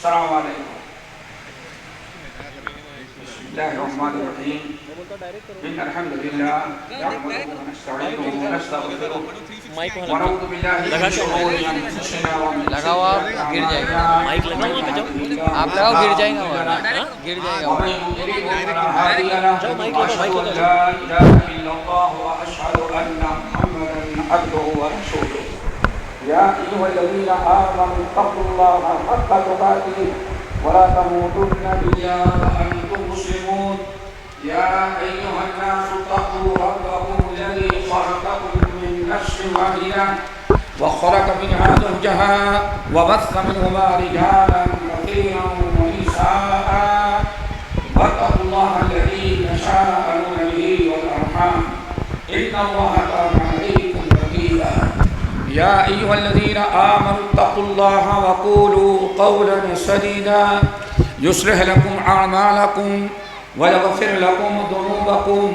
अस्सलाम वालेकुम। बिस्मिल्लाहिर्रहमानिर्रहीम। इन्नल हम्दुलिल्लाह नहमदुहु व नस्तईनुहु व नस्तगफिरुह व नऊज़ु बिल्लाहि मिन शुरूरि अंफुसिना व मिन सय्यिआति अअमालिना। माइक लगाओ, वहाँ पे जाओ। आप लगाओ, गिर जाएगा वरना, हाँ? गिर जाएगा व वो। मन युद्लिल फला हादिय लहु जाओ, माइक व लगाओ, माइक अशहदु अन लगाओ। ला इलाहा इल्लल्लाह व अशहदु अन्ना मुहम्मदन अब्दुहु व रसूलुहु। या अय्युहल्लज़ीना आमनू तक़ुल्लाहा हक़्क़ तुक़ातिह व ला तमूतुन्ना इल्ला व अंतुम मुस्लिमून। या अय्युहन्नासु तक़ू रब्बकुम अल्लज़ी ख़लक़कुम मिन नफ्सिन वाहिदा व ख़लक़ मिन्हा ज़ौजहा व बस्स मिन्हुमा रिजालन कसीरन व निसाअ वत्तक़ुल्लाहा अल्लज़ी तसाअलूना बिही वल अरहाम इन्नल्लाहा काना अलैकुम रक़ीबा। या अय्युहल्लज़ीना आमनू तक़ुल्लाहा व क़ूलू क़ौलन सदीदा युस्लिह लकुम अअमालकुम व यग़फिर लकुम ज़ुनूबकुम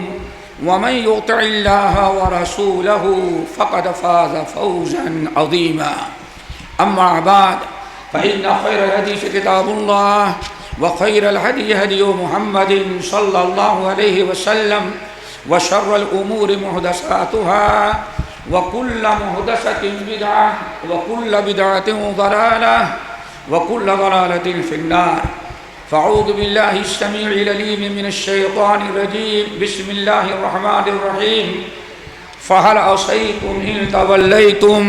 व मन युतिइल्लाह व रसूलहु फ़क़द फ़ाज़ फ़ौज़न अज़ीमा। अम्मा बअद फ़इन्न ख़ैरल हदीस किताबुल्लाह व ख़ैरल हदी हदी मुहम्मदिन सल्लल्लाहु अलैहि वसल्लम व शर्रल उमूरि मुहदसातुहा व कुल्ल मुहदसतिन बिदअह व कुल्ल बिदअतिन ज़लालह व कुल्ल ज़लालतिन फ़िन्नार। फ़अऊज़ु बिल्लाहि अस्समीइल अलीम मिनश शैतानिर रजीम। बिस्मिल्लाहिर रहमानिर रहीम। फ़हल असैतुम इन तवल्लैतुम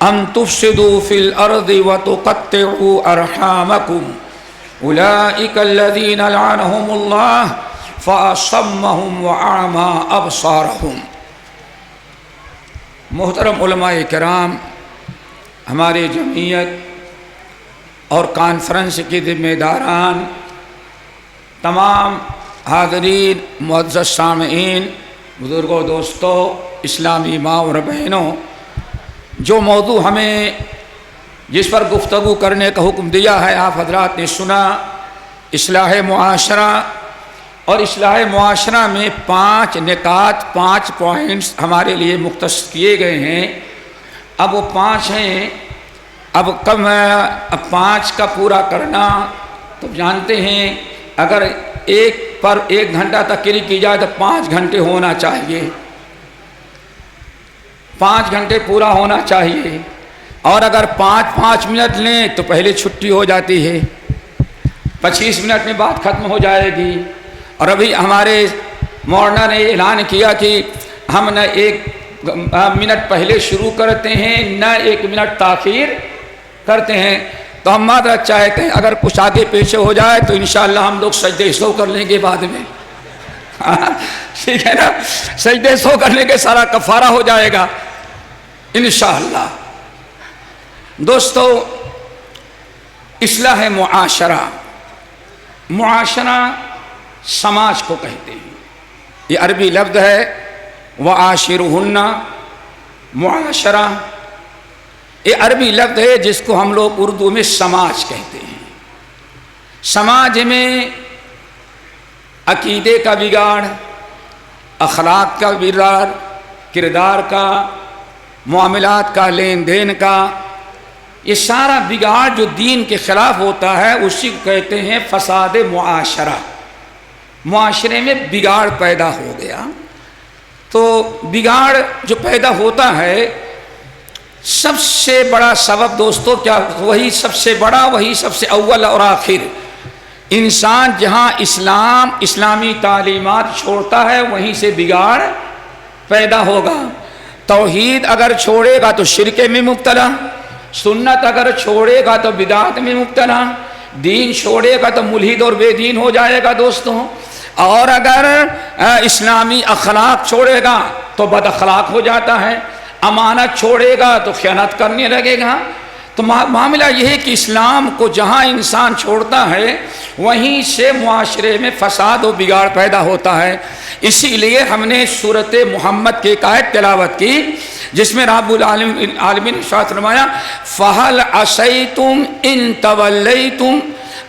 अन तुफ़सिदू फ़िल अर्ज़ि व तुक़त्तिअू अरहामकुम उलाइका अल्लज़ीना लअनहुमुल्लाह फ़असम्महुम व अअमा अबसारहुम। मोहतरम उलमाए किराम, हमारे जमीयत और कॉन्फ्रेंस के ज़िम्मेदारान, तमाम हाज़रीन, मुअज़्ज़ज़ सामईन, बुज़ुर्गों, दोस्तों, इस्लामी माँ और बहनों, जो मौजू हमें जिस पर गुफ्तगू करने का हुक्म दिया है आप हज़रात ने सुना, इस्लाह मुआशरा। और इस्लाह मुआशरा में 5 निकात, 5 पॉइंट्स हमारे लिए मुख्तस किए गए हैं। अब वो 5 हैं, अब 5 का पूरा करना तो जानते हैं, अगर एक पर 1 घंटा तकरीर की जाए तो 5 घंटे होना चाहिए, 5 घंटे पूरा होना चाहिए। और अगर 5-5 मिनट लें तो पहले छुट्टी हो जाती है, 25 मिनट में बात खत्म हो जाएगी। और अभी हमारे मौलाना ने ऐलान किया कि हम न 1 मिनट पहले शुरू करते हैं, न 1 मिनट ताख़ीर करते हैं। तो हम मादरत चाहते हैं, अगर कुछ आगे पीछे हो जाए तो इंशाअल्लाह हम लोग सजदे सो कर लेंगे बाद में। ठीक है ना, सजदे सो करने के सारा कफ़ारा हो जाएगा इंशाअल्लाह। दोस्तों, इस्लाह मुआशरा, मुआशरा समाज को कहते हैं। ये अरबी लफ्ज़ है व आशिरुहुन्ना, मुआशरा। ये अरबी लफ्ज़ है जिसको हम लोग उर्दू में समाज कहते हैं। समाज में अकीदे का बिगाड़, अखलाक का बिगाड़, किरदार का, मामलात का, लेन देन का, ये सारा बिगाड़ जो दीन के ख़िलाफ़ होता है उसी को कहते हैं फ़साद मुआशरा। मुआशरे में बिगाड़ पैदा हो गया। तो बिगाड़ जो पैदा होता है, सबसे बड़ा सबब दोस्तों क्या, वही सबसे बड़ा, वही सबसे अव्वल और आखिर। इंसान जहाँ इस्लामी तालीमात छोड़ता है वहीं से बिगाड़ पैदा होगा। तौहीद अगर छोड़ेगा तो शिरके में मुब्तला, सुन्नत अगर छोड़ेगा तो बिदात में मुब्तला, दीन छोड़ेगा तो मुल्हिद और बेदीन हो जाएगा दोस्तों। और अगर इस्लामी अखलाक छोड़ेगा तो बद अखलाक हो जाता है, अमानत छोड़ेगा तो ख़यानत करने लगेगा। तो मामला यह है कि इस्लाम को जहाँ इंसान छोड़ता है वहीं से मुआशरे में फ़साद और बिगाड़ पैदा होता है। इसीलिए हमने सूरत मुहम्मद की एक आयत तिलावत की जिसमें रब्बुल आलमीन ने फरमाया फ़हल असैतुम इन तवल्लैतुम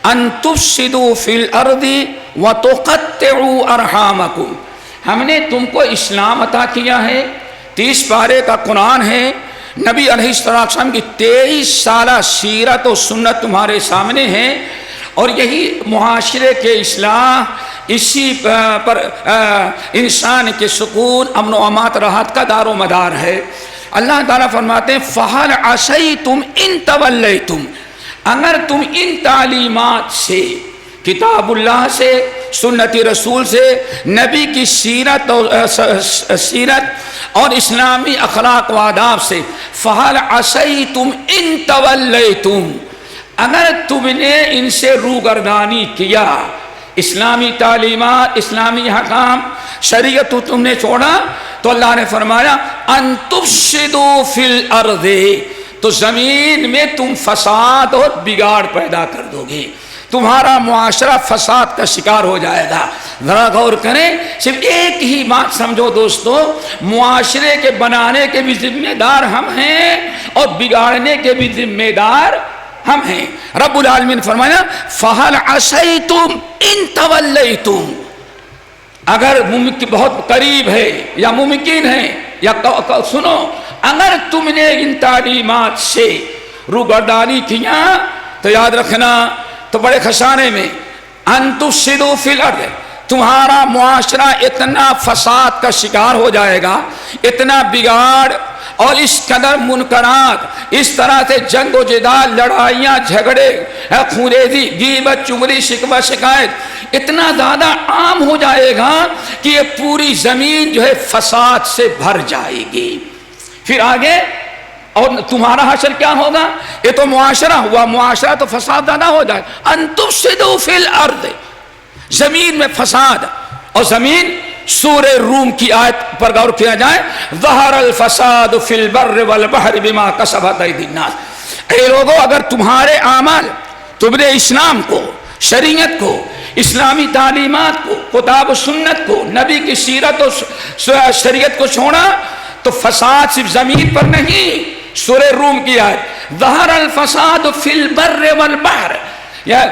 अन तुफ़सिदू फ़िल अर्दि व तुक़त्तिअू अरहामकुम। हमने तुमको इस्लाम अता किया है, 30 पारे का कुरान है, नबी अलैहिस्सलाम की 23 साल सीरत और सुन्नत तुम्हारे सामने है, और यही मुआशरे के इस्लाह, इसी पर इंसान के सुकून, अमन व अमात, राहत का दारो मदार है। अल्लाह ताला फरमाते हैं फ़हल असैतुम इन तवल्लैतुम, अगर तुम इन तालीमात से, किताबुल्लाह से, सुन्नती रसूल से, नबी की सीरत और इस्लामी अखलाक व आदाब से, फ़हल असैतुम इन तवल्लैतुम, अगर तुमने इनसे रूगर्दानी किया, इस्लामी तालीमात, इस्लामी हकाम, शरीयत तुमने छोड़ा, तो अल्लाह ने फरमाया अंतुफ्सिदू फिल अर्दे, तो ज़मीन में तुम फसाद और बिगाड़ पैदा कर दोगे, तुम्हारा मुआशरा फसाद का शिकार हो जाएगा। ज़रा गौर करें, सिर्फ एक ही बात समझो दोस्तों, मुआशरे के बनाने के भी जिम्मेदार हम हैं और बिगाड़ने के भी जिम्मेदार हम हैं। रब्बुल आलमीन फरमाया फ़हल असैतुम इन तवल्लैतुम, अगर मुमकिन बहुत करीब है या मुमकिन है या सुनो, अगर तुमने इन तालीमात से रूगर्दानी किया तो याद रखना, तो बड़े खसाने में अंतुफ्सिदू फिल अर्द, तुम्हारा मुआशरा इतना फसाद का शिकार हो जाएगा, इतना बिगाड़ और इस कदर मुनकरात, इस तरह से जंग व जिदाल, लड़ाइयाँ, झगड़े, खूरेजी, गीबत, चुगली, शिकवा, शिकायत इतना ज़्यादा आम हो जाएगा कि ये पूरी ज़मीन जो है फसाद से भर जाएगी। फिर आगे और तुम्हारा हासिल क्या होगा? ये तो मुआशरा हुआ, मुआशरा तो फसाद ज़्यादा हो जाए। अंतुफ्सिदू फिल अर्द, ज़मीन में फसाद, और ज़मीन सूरे रूम की आयत पर गौर किया जाए, ज़हरल फसाद फिल बर्र वल बहर बिमा कसबत अयदीन नास, ऐ लोगों, अगर तुम्हारे आमाल, तुमने इस्लाम को, शरीयत को, इस्लामी तालीमात को, किताब सुन्नत को, नबी की सीरत और शरीयत को छोड़ा, तो फसाद सिर्फ ज़मीन पर नहीं, सूरे रूम की आयत, ज़हरल फसाद फिल बर्र वल बहर, या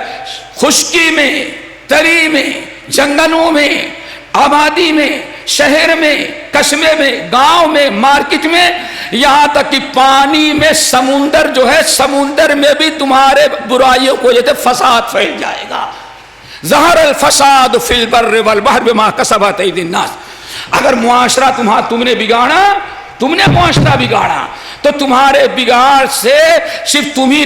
खुश्की में, तरी में, जंगलों में, आबादी में, शहर में, कस्बे में, गांव में, मार्केट में, यहां तक कि पानी में, समुंदर जो है, समुंदर में भी तुम्हारे बुराइयों को जैसे फसाद फैल जाएगा। ज़हरल फसाद फिल बर्र वल बहर बिमा कसबत अयदीन नास, अगर मुआशरा तुमने बिगाड़ा, तुमने मुआशरा बिगाड़ा, तो तुम्हारे बिगाड़ से सिर्फ तुम ही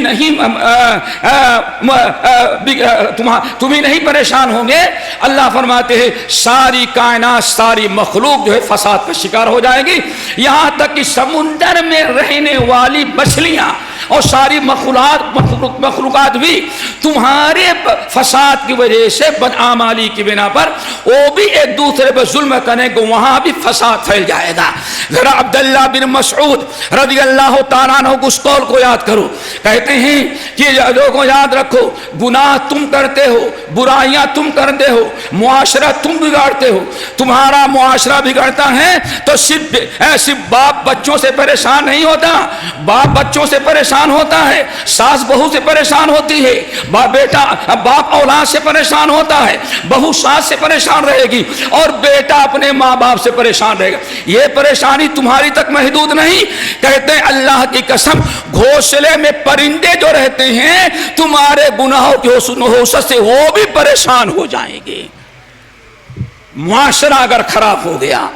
नहीं परेशान होंगे, अल्लाह फरमाते हैं सारी कायनात, सारी मखलूक जो है फसाद का शिकार हो जाएगी। यहाँ तक कि समुंदर में रहने वाली मछलियाँ और सारी मखलूकात भी तुम्हारे फसाद की वजह से, बदआमाली की बिना पर वो भी एक दूसरे पर जुल्म करेंगे, वहाँ भी फसाद फैल जाएगा। जरा अब्दुल्लाह बिन मसऊद रज़ियल्लाहु ताला अन्हु उस कौल को याद करो, कहते हैं कि लोगों याद रखो, गुनाह तुम करते हो, बुराइयां तुम करते हो, मुआशरा तुम बिगाड़ते हो, तुम्हारा मुआशरा बिगड़ता है तो सिर्फ बाप बच्चों से परेशान नहीं होता, बाप बच्चों से परेशान होता है, सास बहू से परेशान होती है, बाप औलाद से परेशान होता है, बहू सास से परेशान रहेगी, और बेटा अपने माँ बाप से परेशान रहेगा। ये परेशानी तुम्हारी तक महदूद नहीं, कहते हैं अल्लाह की कसम, घोंसले में परिंदे जो रहते हैं तुम्हारे गुनाहों की होसत से वो भी परेशान हो जाएंगे। मुआशरा अगर खराब हो गया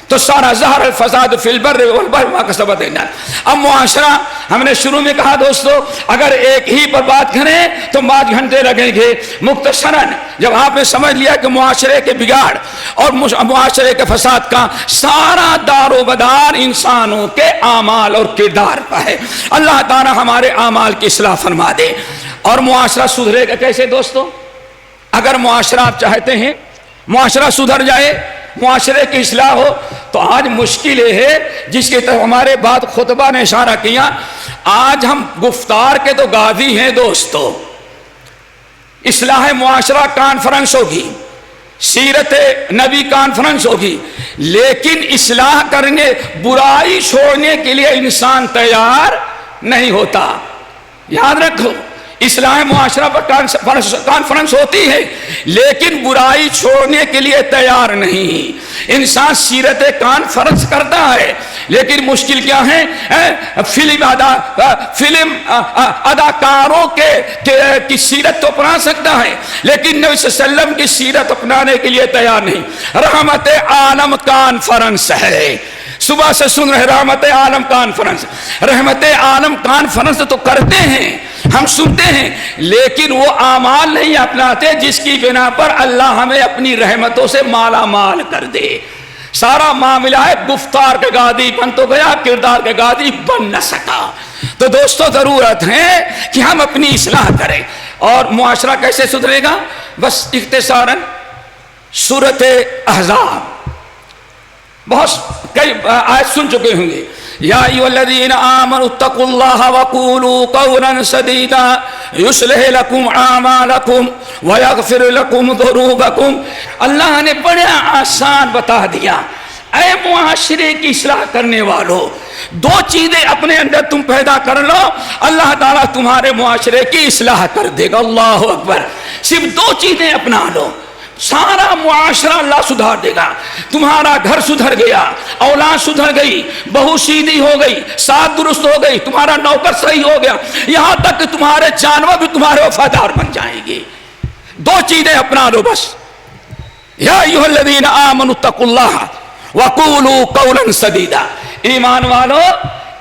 तो सारा ज़हर फसाद फिल बर्र वल बहर बिमा कसबत अयदीन नास। अब मुआशरा, हमने शुरू में कहा दोस्तों, अगर एक ही पर बात करें तो 5 घंटे लगेंगे। मुख्तसरन जब आपने समझ लिया कि मुआशरे के बिगाड़ और मुआशरे के फसाद का सारा दारोमदार इंसानों के आमाल और किरदार पर है, अल्लाह ताला हमारे आमाल की इस्लाह फरमा दे। और मुआशरा सुधरेगा कैसे दोस्तों? अगर मुआशरा आप चाहते हैं मुआशरा सुधर जाए, मुआशरे की इस्लाह हो, तो आज मुश्किल है जिसकी तरफ हमारे बाद खुतबा ने इशारा किया। आज हम गुफ्तार के तो गाजी हैं दोस्तों, इस्लाह मुआशरा कॉन्फ्रेंस होगी, सीरत नबी कॉन्फ्रेंस होगी, लेकिन इस्लाह करने, बुराई छोड़ने के लिए इंसान तैयार नहीं होता। याद रखो, इस्लाह मुआशरा पर कॉन्फ्रेंस होती है, लेकिन बुराई छोड़ने के लिए तैयार नहीं। इंसान सीरत कॉन्फ्रेंस करता है, लेकिन मुश्किल क्या है, फिल्म अदाकारों की सीरत तो अपना सकता है, लेकिन नबी सल्लल्लाहु अलैहि वसल्लम की सीरत अपनाने के लिए तैयार नहीं। रहमत आलम कॉन्फ्रेंस है, सुबह से सुन रहे रहमत आलम कॉन्फ्रेंस। रहमत आलम कॉन्फ्रेंस तो करते हैं, हम सुनते हैं, लेकिन वो आमाल नहीं अपनाते जिसकी बिना पर अल्लाह हमें अपनी रहमतों से माला माल कर दे। सारा मामला है गुफ्तार के गादी बन तो गया, किरदार के गादी बन न सका। तो दोस्तों, जरूरत है कि हम अपनी इस्लाह करें। और मुआशरा कैसे सुधरेगा? बस इख्तिसारन सूरत अहज़ाब बहुत कई आयत सुन चुके होंगे। या अय्युहल्लज़ीना आमनु तक़ुल्लाह वक़ूलू क़ौलन सदीदा युस्लिह लकुम आमालकुम व यग़फिर लकुम ज़ुनूबकुम। अल्लाह ने बड़ा आसान बता दिया, ऐ मुआशरे की इस्लाह करने वालों, दो चीजें अपने अंदर तुम पैदा कर लो, अल्लाह ताला तुम्हारे मुआशरे की इस्लाह कर देगा। अल्लाहु अकबर। सिर्फ दो चीजें अपना लो, सारा मुआशरा अल्लाह सुधार देगा। तुम्हारा घर सुधर गया, औलाद सुधर गई, बहू सीधी हो गई, साथ दुरुस्त हो गई, तुम्हारा नौकर सही हो गया, यहां तक कि तुम्हारे जानवर भी तुम्हारे वफादार बन जाएंगे। दो चीजें अपना लो बस। या अय्युहल्लज़ीना आमनु तक़ुल्लाह वक़ूलू क़ौलन सदीदा। ईमान वालो,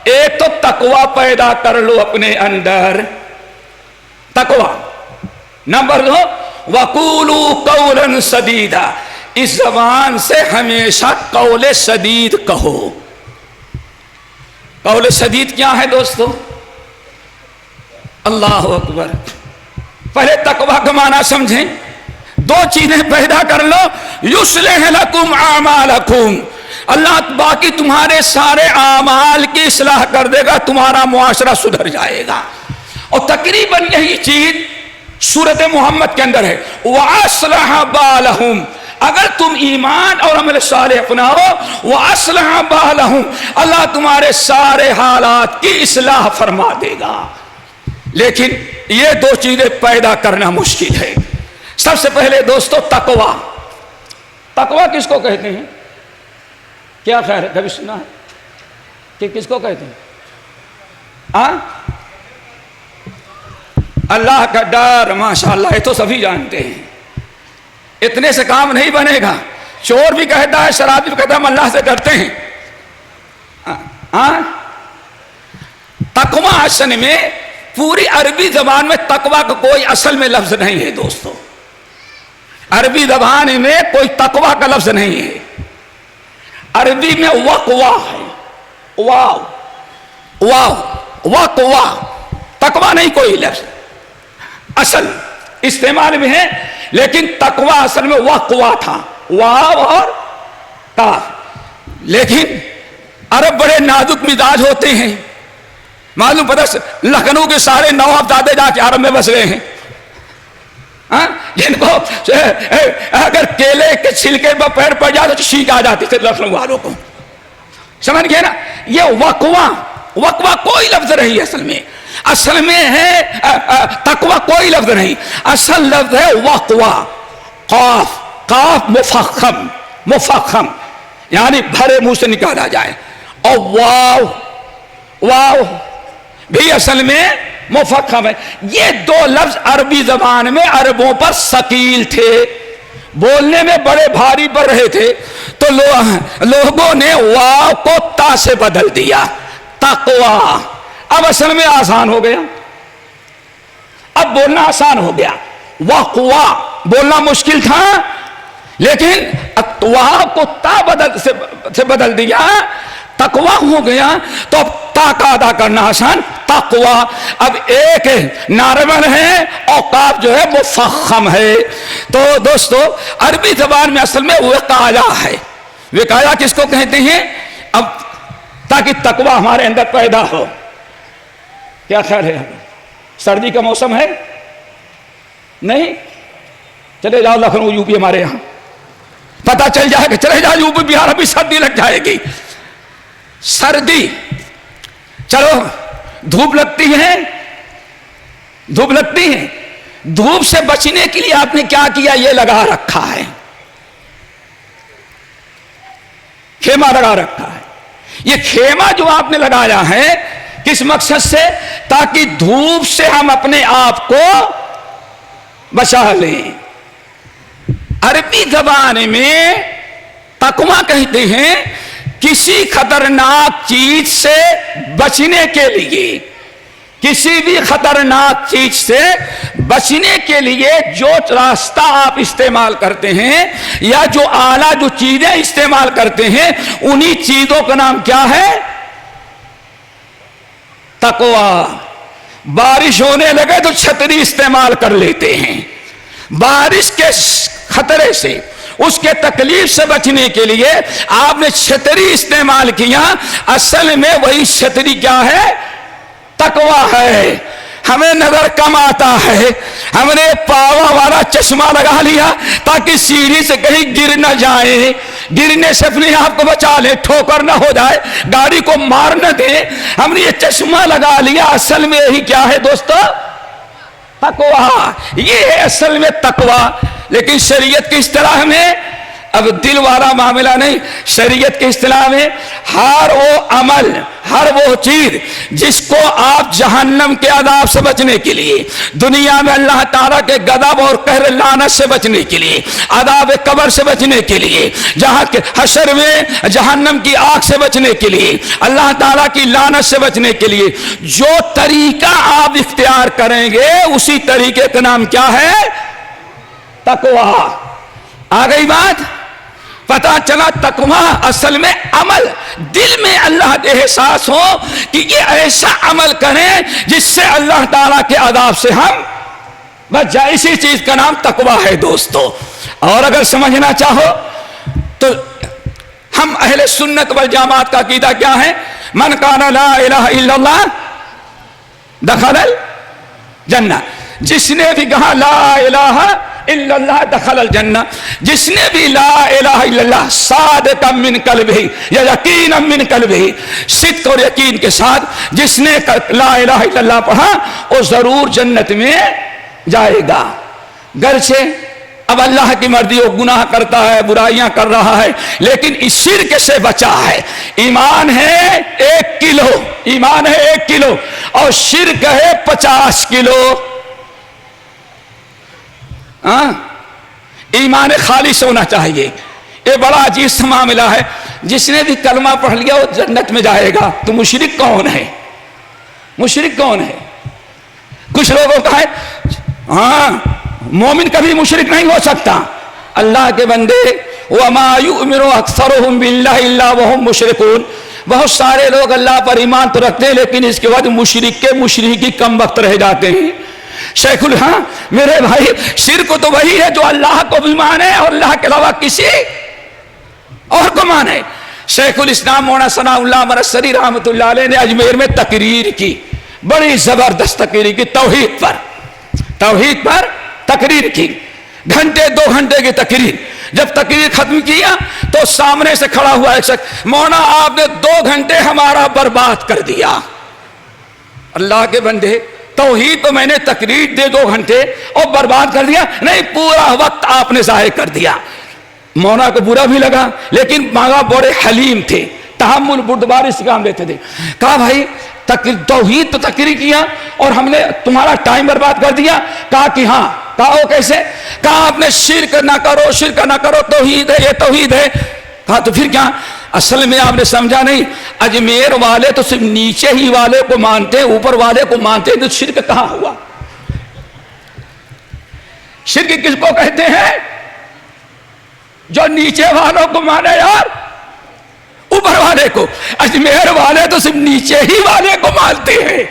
एक तो तकवा पैदा कर लो अपने अंदर, तकवा। नंबर दो, वक़ूलू क़ौलन सदीदा, इस जबान से हमेशा कौले सदीद कहो। कौले सदीद क्या है दोस्तों? अल्लाह अकबर। पहले तकवा का माना समझें। दो चीजें पैदा कर लो, युस्लिह लकुम आमालकुम, अल्लाह बाकी तुम्हारे सारे आमाल की इस्लाह कर देगा, तुम्हारा मुआशरा सुधर जाएगा। और तकरीबन यही चीज सूरत मोहम्मद के अंदर है। वअस्लह बालहुम, अगर तुम ईमान और अमल सालेह अपनाओ, वअस्लह बालहुम, अल्लाह तुम्हारे सारे हालात की इस्लाह फरमा देगा। लेकिन ये दो चीजें पैदा करना मुश्किल है। सबसे पहले दोस्तों तकवा। तकवा किसको कहते हैं? क्या ख्याल है, कभी सुना है कि किसको कहते हैं? अल्लाह का डर। माशाअल्लाह, ये तो सभी जानते हैं। इतने से काम नहीं बनेगा। चोर भी कहता है, शराबी भी कहता है, हम अल्लाह से डरते हैं। तकवा असल में पूरी अरबी जबान में तकवा का कोई असल में लफ्ज नहीं है दोस्तों। अरबी जबान में कोई तकवा का लफ्ज नहीं है। अरबी में वक़वा है, वाव वाव वक़वा, तकवा नहीं कोई लफ्ज असल इस्तेमाल में है, लेकिन तकवा असल में वक़वा था, वाव और काफ। लेकिन अरब बड़े नाजुक मिजाज होते हैं। मालूम पता, लखनऊ के सारे नवाबजादे जाके अरब में बस गए हैं। जिनको अगर केले के छिलके पर पैर पड़ जाए तो छींक आ जाती थी लखनऊ वालों को, समझ गए ना? ये वक़वा, वक़वा कोई लफ्ज नहीं है असल में। असल में है तकवा कोई लफ्ज नहीं, असल लफ्ज है वक़वा। काफ, काफ मुफख्खम, मुफख्खम यानी भरे मुंह से निकाला जाए। और वाव, वाव भी असल में मुफख्खम है। ये दो लफ्ज अरबी जबान में अरबों पर सकील थे, बोलने में बड़े भारी पड़ रहे थे, तो लोगों ने वाव को ता से बदल दिया, तकवा। अब असल में आसान हो गया, अब बोलना आसान हो गया। वक़वा बोलना मुश्किल था, लेकिन वाव को ता से बदल दिया, तकवा हो गया। तो अब ता का अदा करना आसान, तकवा। अब एक नारमल है और काफ जो है मुफख्खम है। तो दोस्तों, अरबी जबान में असल में विकाया है। विकाया किसको कहते हैं? अब ताकि तकवा हमारे अंदर पैदा हो। क्या ख्याल है? सर्दी का मौसम है नहीं? चले जाओ लखनऊ, यूपी हमारे यहां पता चल जाएगा। चले जाओ यूपी बिहार, अभी सर्दी लग जाएगी। सर्दी, चलो धूप लगती है, धूप लगती है। धूप से बचने के लिए आपने क्या किया, ये लगा रखा है, खेमा लगा रखा है। ये खेमा जो आपने लगाया है किस मकसद से, ताकि धूप से हम अपने आप को बचा लें। अरबी जबान में तकवा कहते हैं किसी खतरनाक चीज से बचने के लिए, किसी भी खतरनाक चीज से बचने के लिए जो रास्ता आप इस्तेमाल करते हैं या जो आला जो चीजें इस्तेमाल करते हैं, उन्हीं चीजों का नाम क्या है, तकवा। बारिश होने लगे तो छतरी इस्तेमाल कर लेते हैं, बारिश के खतरे से, उसके तकलीफ से बचने के लिए आपने छतरी इस्तेमाल किया। असल में वही छतरी क्या है, तकवा है। हमें नजर कम आता है, हमने पावा वाला चश्मा लगा लिया ताकि सीढ़ी से कहीं गिर न जाए, गिरने से अपने आप को बचा ले, ठोकर न हो जाए, गाड़ी को मार न दे, हमने ये चश्मा लगा लिया। असल में यही क्या है दोस्तों, तकवा। ये है असल में तकवा। लेकिन शरीयत की इस्तिलाह में अब दिल वाला मामला नहीं, शरीयत की इस्तिलाह में हर वो अमल, हर वो चीज जिसको आप जहन्नम के अदाब से बचने के लिए, दुनिया में अल्लाह ताला के गदब और कहर लानत से बचने के लिए, अदाब कब्र से बचने के लिए, जहां के हशर में जहन्नम की आग से बचने के लिए, अल्लाह ताला की लानत से बचने के लिए जो तरीका आप इख्तियार करेंगे, उसी तरीके का नाम क्या है, तकवा। आ गई बात, पता चला तकवा असल में अमल, दिल में अल्लाह के एहसास हो कि ये ऐसा अमल करें जिससे अल्लाह ताला के अदाब से हम बच जाए। इसी चीज का नाम तकवा है दोस्तों। और अगर समझना चाहो तो हम अहले सुन्नत वल जमात का अकीदा क्या है, मन काना ला इलाहा इल्लल्लाह दखलल जन्नह। जिसने भी कहा ला इलाहा इल्लल्लाह दखलल जन्नह, जिसने भी ला इलाहा इल्लल्लाह सादिक़म मिन क़ल्बिही या यकीनम मिन क़ल्बिही, सिद्क़ और यकीन के साथ जिसने ला इलाहा इल्लल्लाह पढ़ा वो जरूर जन्नत में जाएगा। घर से अब अल्लाह की मर्जी, वो गुनाह करता है, बुराइयां कर रहा है, लेकिन इस शिर्क से बचा है। ईमान है 1 किलो, ईमान है 1 किलो और शिर्क है 50 किलो। ईमान खालिस होना चाहिए। ये बड़ा अजीब सा मामला है। जिसने भी कलमा पढ़ लिया वो जन्नत में जाएगा, तो मुशरिक कौन है, मुशरिक कौन है? कुछ लोगों का है हाँ मोमिन कभी मुशरिक नहीं हो सकता। अल्लाह के बंदे वमा युमिनु अक्सरुहुम बिल्लाहि इल्ला वहुम मुशरिकून, बहुत सारे लोग अल्लाह पर ईमान तो रखते हैं लेकिन इसके बाद मुशरिक के मुशरिकी कम वक्त रह जाते हैं। शेखुल हाँ मेरे भाई, शिर्क तो वही है जो अल्लाह को भी माने और अल्लाह के अलावा किसी और को माने। शेखुल इस्लाम मौलाना सनाउल्लाह मरसरी रहमतुल्लाह अलैह ने अजमेर में तकरीर की, बड़ी जबरदस्त तकरीर की, तौहीद पर तकरीर की, घंटे 2 घंटे की तकरीर। जब तकरीर खत्म किया तो सामने से खड़ा हुआ एक शख्स, मौलाना आपने 2 घंटे हमारा बर्बाद कर दिया। अल्लाह के बंदे, तौहीद तो मैंने तकरीर दे 2 घंटे और बर्बाद कर दिया? नहीं, पूरा वक्त आपने जाहिर कर दिया। मौलाना को बुरा भी लगा लेकिन मांगा बड़े हलीम थे, तहम्मुल बुर्दबारी से काम लेते थे। कहा भाई तौहीद तो तकरीर किया और हमने तुम्हारा टाइम बर्बाद कर दिया। कहा कि हाँ। कहा वो कैसे? कहा आपने शिर्क ना करो, शिर्क ना करो, तौहीद है, ये तौहीद है। कहा तो फिर क्या? असल में आपने समझा नहीं, अजमेर वाले तो सिर्फ नीचे ही वाले को मानते हैं, ऊपर वाले को मानते हैं, तो शिर्क कहां हुआ? शिर्क किसको कहते हैं? जो नीचे वालों को माने यार, ऊपर वाले को। अजमेर वाले तो सिर्फ नीचे ही वाले को मानते हैं,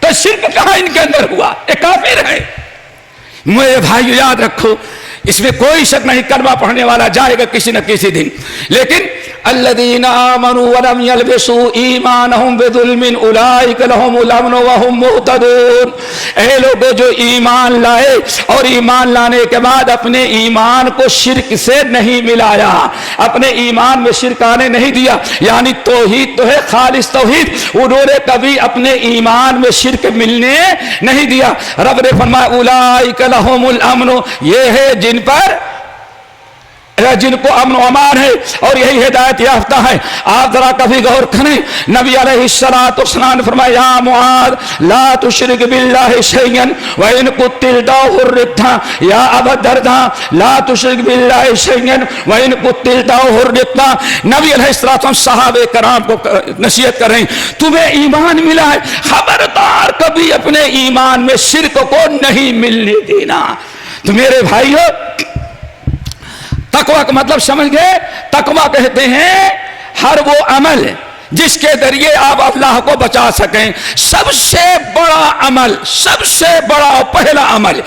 तो शिर्क कहां इनके अंदर हुआ? ये काफिर है। मेरे भाई याद रखो, इसमें कोई शक नहीं, कलमा पढ़ने वाला जाएगा किसी न किसी दिन। लेकिन अल्लज़ीना आमनू व लम यल्बिसू ईमानहुम बिज़ुल्मिन उलाइका लहुमुल अम्नु व हुम मुहतदून। ऐ लोगों जो ईमान लाए और ईमान लाने के बाद अपने ईमान को शिर्क से नहीं मिलाया, अपने ईमान में शिर्क आने नहीं दिया, यानी तौहीद तो है खालिस तौहीद, उन्होंने कभी अपने ईमान में शिर्क मिलने नहीं दिया। रब ने फरमाया उलाइका लहुमुल अम्नु, ये है जिन पर जिनको अमन अमान है और यही हिदायत याफ्ता है। आप जरा कभी गौर करें, नबी अलैहिस्सलातु वस्सलाम ने फरमाया या मुआद ला तुशरिक बिल्लाहि शैयन व इन कुतिलता हुर्रिता, या अबू दरदा ला तुशरिक बिल्लाहि शैयन व इन कुतिलता हुर्रिता। नबी अलैहिस्सलातु वस्सलाम सहाबे कराम को नसीहत कर रहे हैं, तुम्हें ईमान मिला है, खबरदार कभी अपने ईमान में शिर्क को नहीं मिलने देना। तो मेरे भाइयों, तकवा का मतलब समझ गए? तकवा कहते हैं हर वो अमल जिसके जरिए आप अल्लाह को बचा सकें। सबसे बड़ा अमल, सबसे बड़ा पहला अमल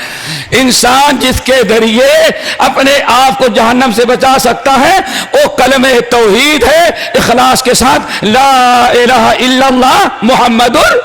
इंसान जिसके जरिए अपने आप को जहन्नम से बचा सकता है वो कलमे तौहीद है, इखलास के साथ ला इलाहा इल्लल्लाह मुहम्मदुर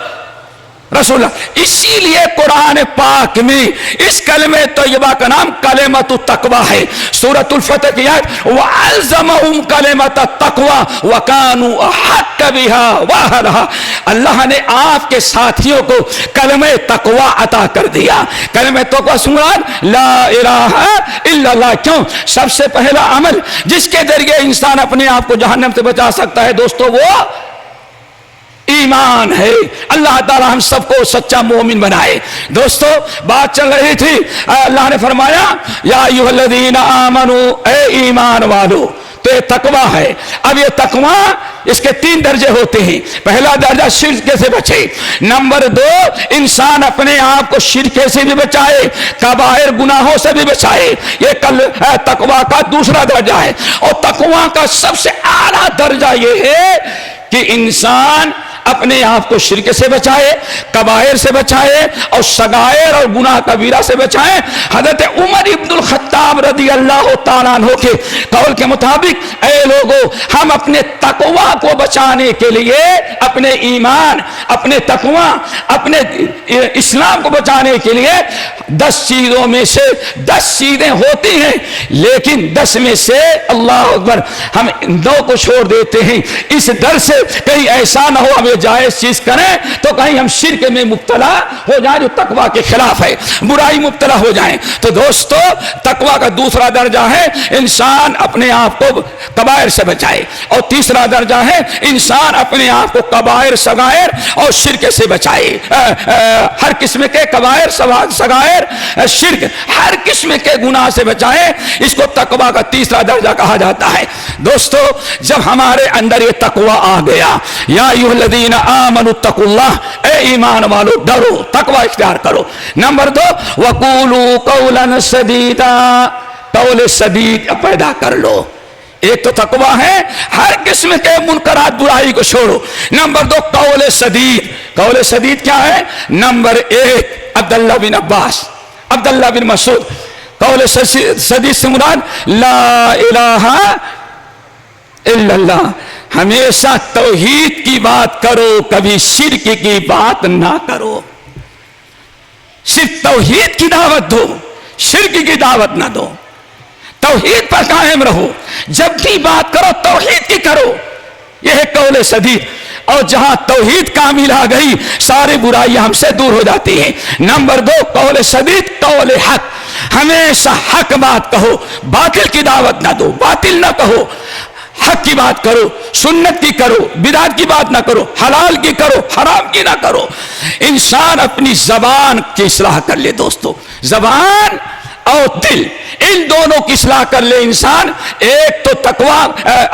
रसूलुल्लाह। इसीलिए कुरान पाक में इस कलमे तैयबा का नाम कलेमतु तकवा है। सूरतुल फतह की आयत वअल्ज़महुम कलेमत तकवा व कानू अहक्क बिहा व अहलहा। अल्लाह ने आपके साथियों को कलमे तकवा अता कर दिया। कलमे तकवा सुनान ला इलाहा इल्लल्लाह। क्यों? सबसे पहला अमल जिसके जरिए इंसान अपने आप को जहन्नम से बचा सकता है दोस्तों, वो ईमान है। अल्लाह ताला हम सबको सच्चा मोमिन बनाए। दोस्तों बात चल रही थी, अल्लाह ने फरमाया या अय्युहल्लज़ीना आमनू, ए ईमान वालो। तो ये तकवा है। अब ये तकवा, इसके 3 दर्जे होते हैं। पहला दर्जा शिर्क से बचे, नंबर 2 इंसान अपने आप को शिर्क से भी बचाए, कबायर गुनाहों से भी बचाए। ये तकवा का दूसरा दर्जा है। और तकवा का सबसे आला दर्जा ये है कि इंसान अपने आप को शिर्क से बचाए, कबायर से बचाए और सगायर और गुनाह कबीरा से बचाए। हजरत उमर इब्नुल खत्ताब रदी अल्लाह तआला अन्हु के कौल के मुताबिक, ऐ लोगों, हम अपने तकवा को बचाने के लिए अपने ईमान, अपने तकवा, अपने इस्लाम को बचाने के लिए 10 चीजों में से 10 चीजें होती हैं, लेकिन 10 में से अल्लाह अकबर हम 2 को छोड़ देते हैं। इस डर से कहीं ऐसा ना हो हमें जायज चीज करें तो कहीं हम शिर्क में मुब्तला हो जाए जो तकवा के खिलाफ है, बुराई मुब्तला हो जाए। तो दोस्तों तकवा का दूसरा दर्जा है इंसान अपने आप को कबायर से बचाए, और तीसरा दर्जा है इंसान अपने आप को कबायर, सगायर और शिर्क से बचाए। हर किस्म के कबायर, सगायर, शिर्क, हर किस्म के गुनाह से बचाए। इसको तकवा का तीसरा दर्जा कहा जाता है। दोस्तों जब हमारे अंदर ये तकवा आ गया, या अय्युहल्लज़ीना आमनु तकुल्लाह, ए ईमान वालो डरो, तकवा इख्तियार करो। नंबर 2 वक़ूलू कौलन सदीदा, कौल सदीद पैदा कर लो। एक तो तकवा है हर किस्म के मुनकरात बुराई को छोड़ो। नंबर 2 कौल सदीद। कौल सदीद क्या है? नंबर 1 अब्दुल्लाह बिन अब्बास, अब्दुल्लाह बिन मसूद, कौल सदीद से मुराद ला इलाहा इल्लल्लाह। हमेशा तौहीद की बात करो, कभी शिर्क की बात ना करो। सिर्फ तौहीद की दावत दो, शिर्क की दावत ना दो। तौहीद पर कायम रहो, जब भी बात करो तौहीद की करो। यह है कौल सदीद। और जहां तौहीद कामिल आ गई सारी बुराइयां हमसे दूर हो जाती हैं। नंबर 2 कौल सदीद, कौल हक। हमेशा हक बात कहो, बातिल की दावत ना दो, बातिल ना कहो, हक की बात करो, सुन्नत की करो, बिदात की बात ना करो, हलाल की करो, हराम की ना करो। इंसान अपनी जबान की इस्लाह कर ले दोस्तों, जबान और दिल, इन दोनों की इस्लाह कर ले इंसान। एक तो तकवा,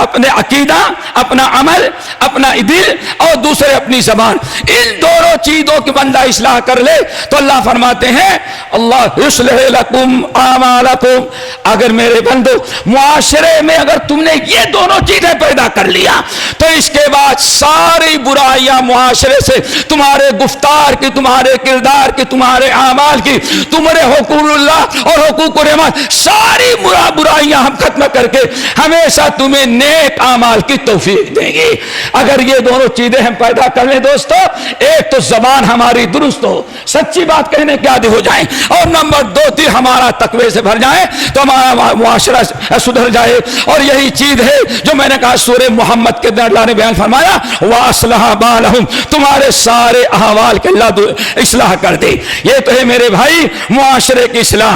अपने अकीदा, अपना अमल, अपना दिल, और दूसरे अपनी जबान। इन दोनों चीजों की बंदा इस्लाह कर ले तो अल्लाह फरमाते हैं अल्लाह युस्लिह लकुम आमालकुम। अगर मेरे बंदो मुआशरे में अगर तुमने ये दोनों चीजें पैदा कर लिया तो इसके बाद सारी बुराइयां मुआशरे से, तुम्हारे गुफ्तार की, तुम्हारे किरदार की, तुम्हारे आमाल की, तुम्हारे हुकूकुल्लाह और हुकूक रहमान, सारी बुराइयां हम खत्म करके हमें हमेशा तुम्हें नेक आमाल की तौफीक देंगे। अगर ये दोनों चीजें हम पैदा कर लें दोस्तों, एक तो जबान हमारी दुरुस्त हो, सच्ची बात कहने के आदी हो जाए, और नंबर 2 हमारा तकवे से भर जाए तो हमारा मुआशरा सुधर जाए। और यही चीज है जो मैंने कहा सूरह मोहम्मद के अंदर अल्लाह ने बयान फरमाया, वासलहा बालहुम, तुम्हारे सारे अहवाल के अल्लाह इस्लाह कर दे। ये तो है मेरे भाई मुआशरे की इस्लाह।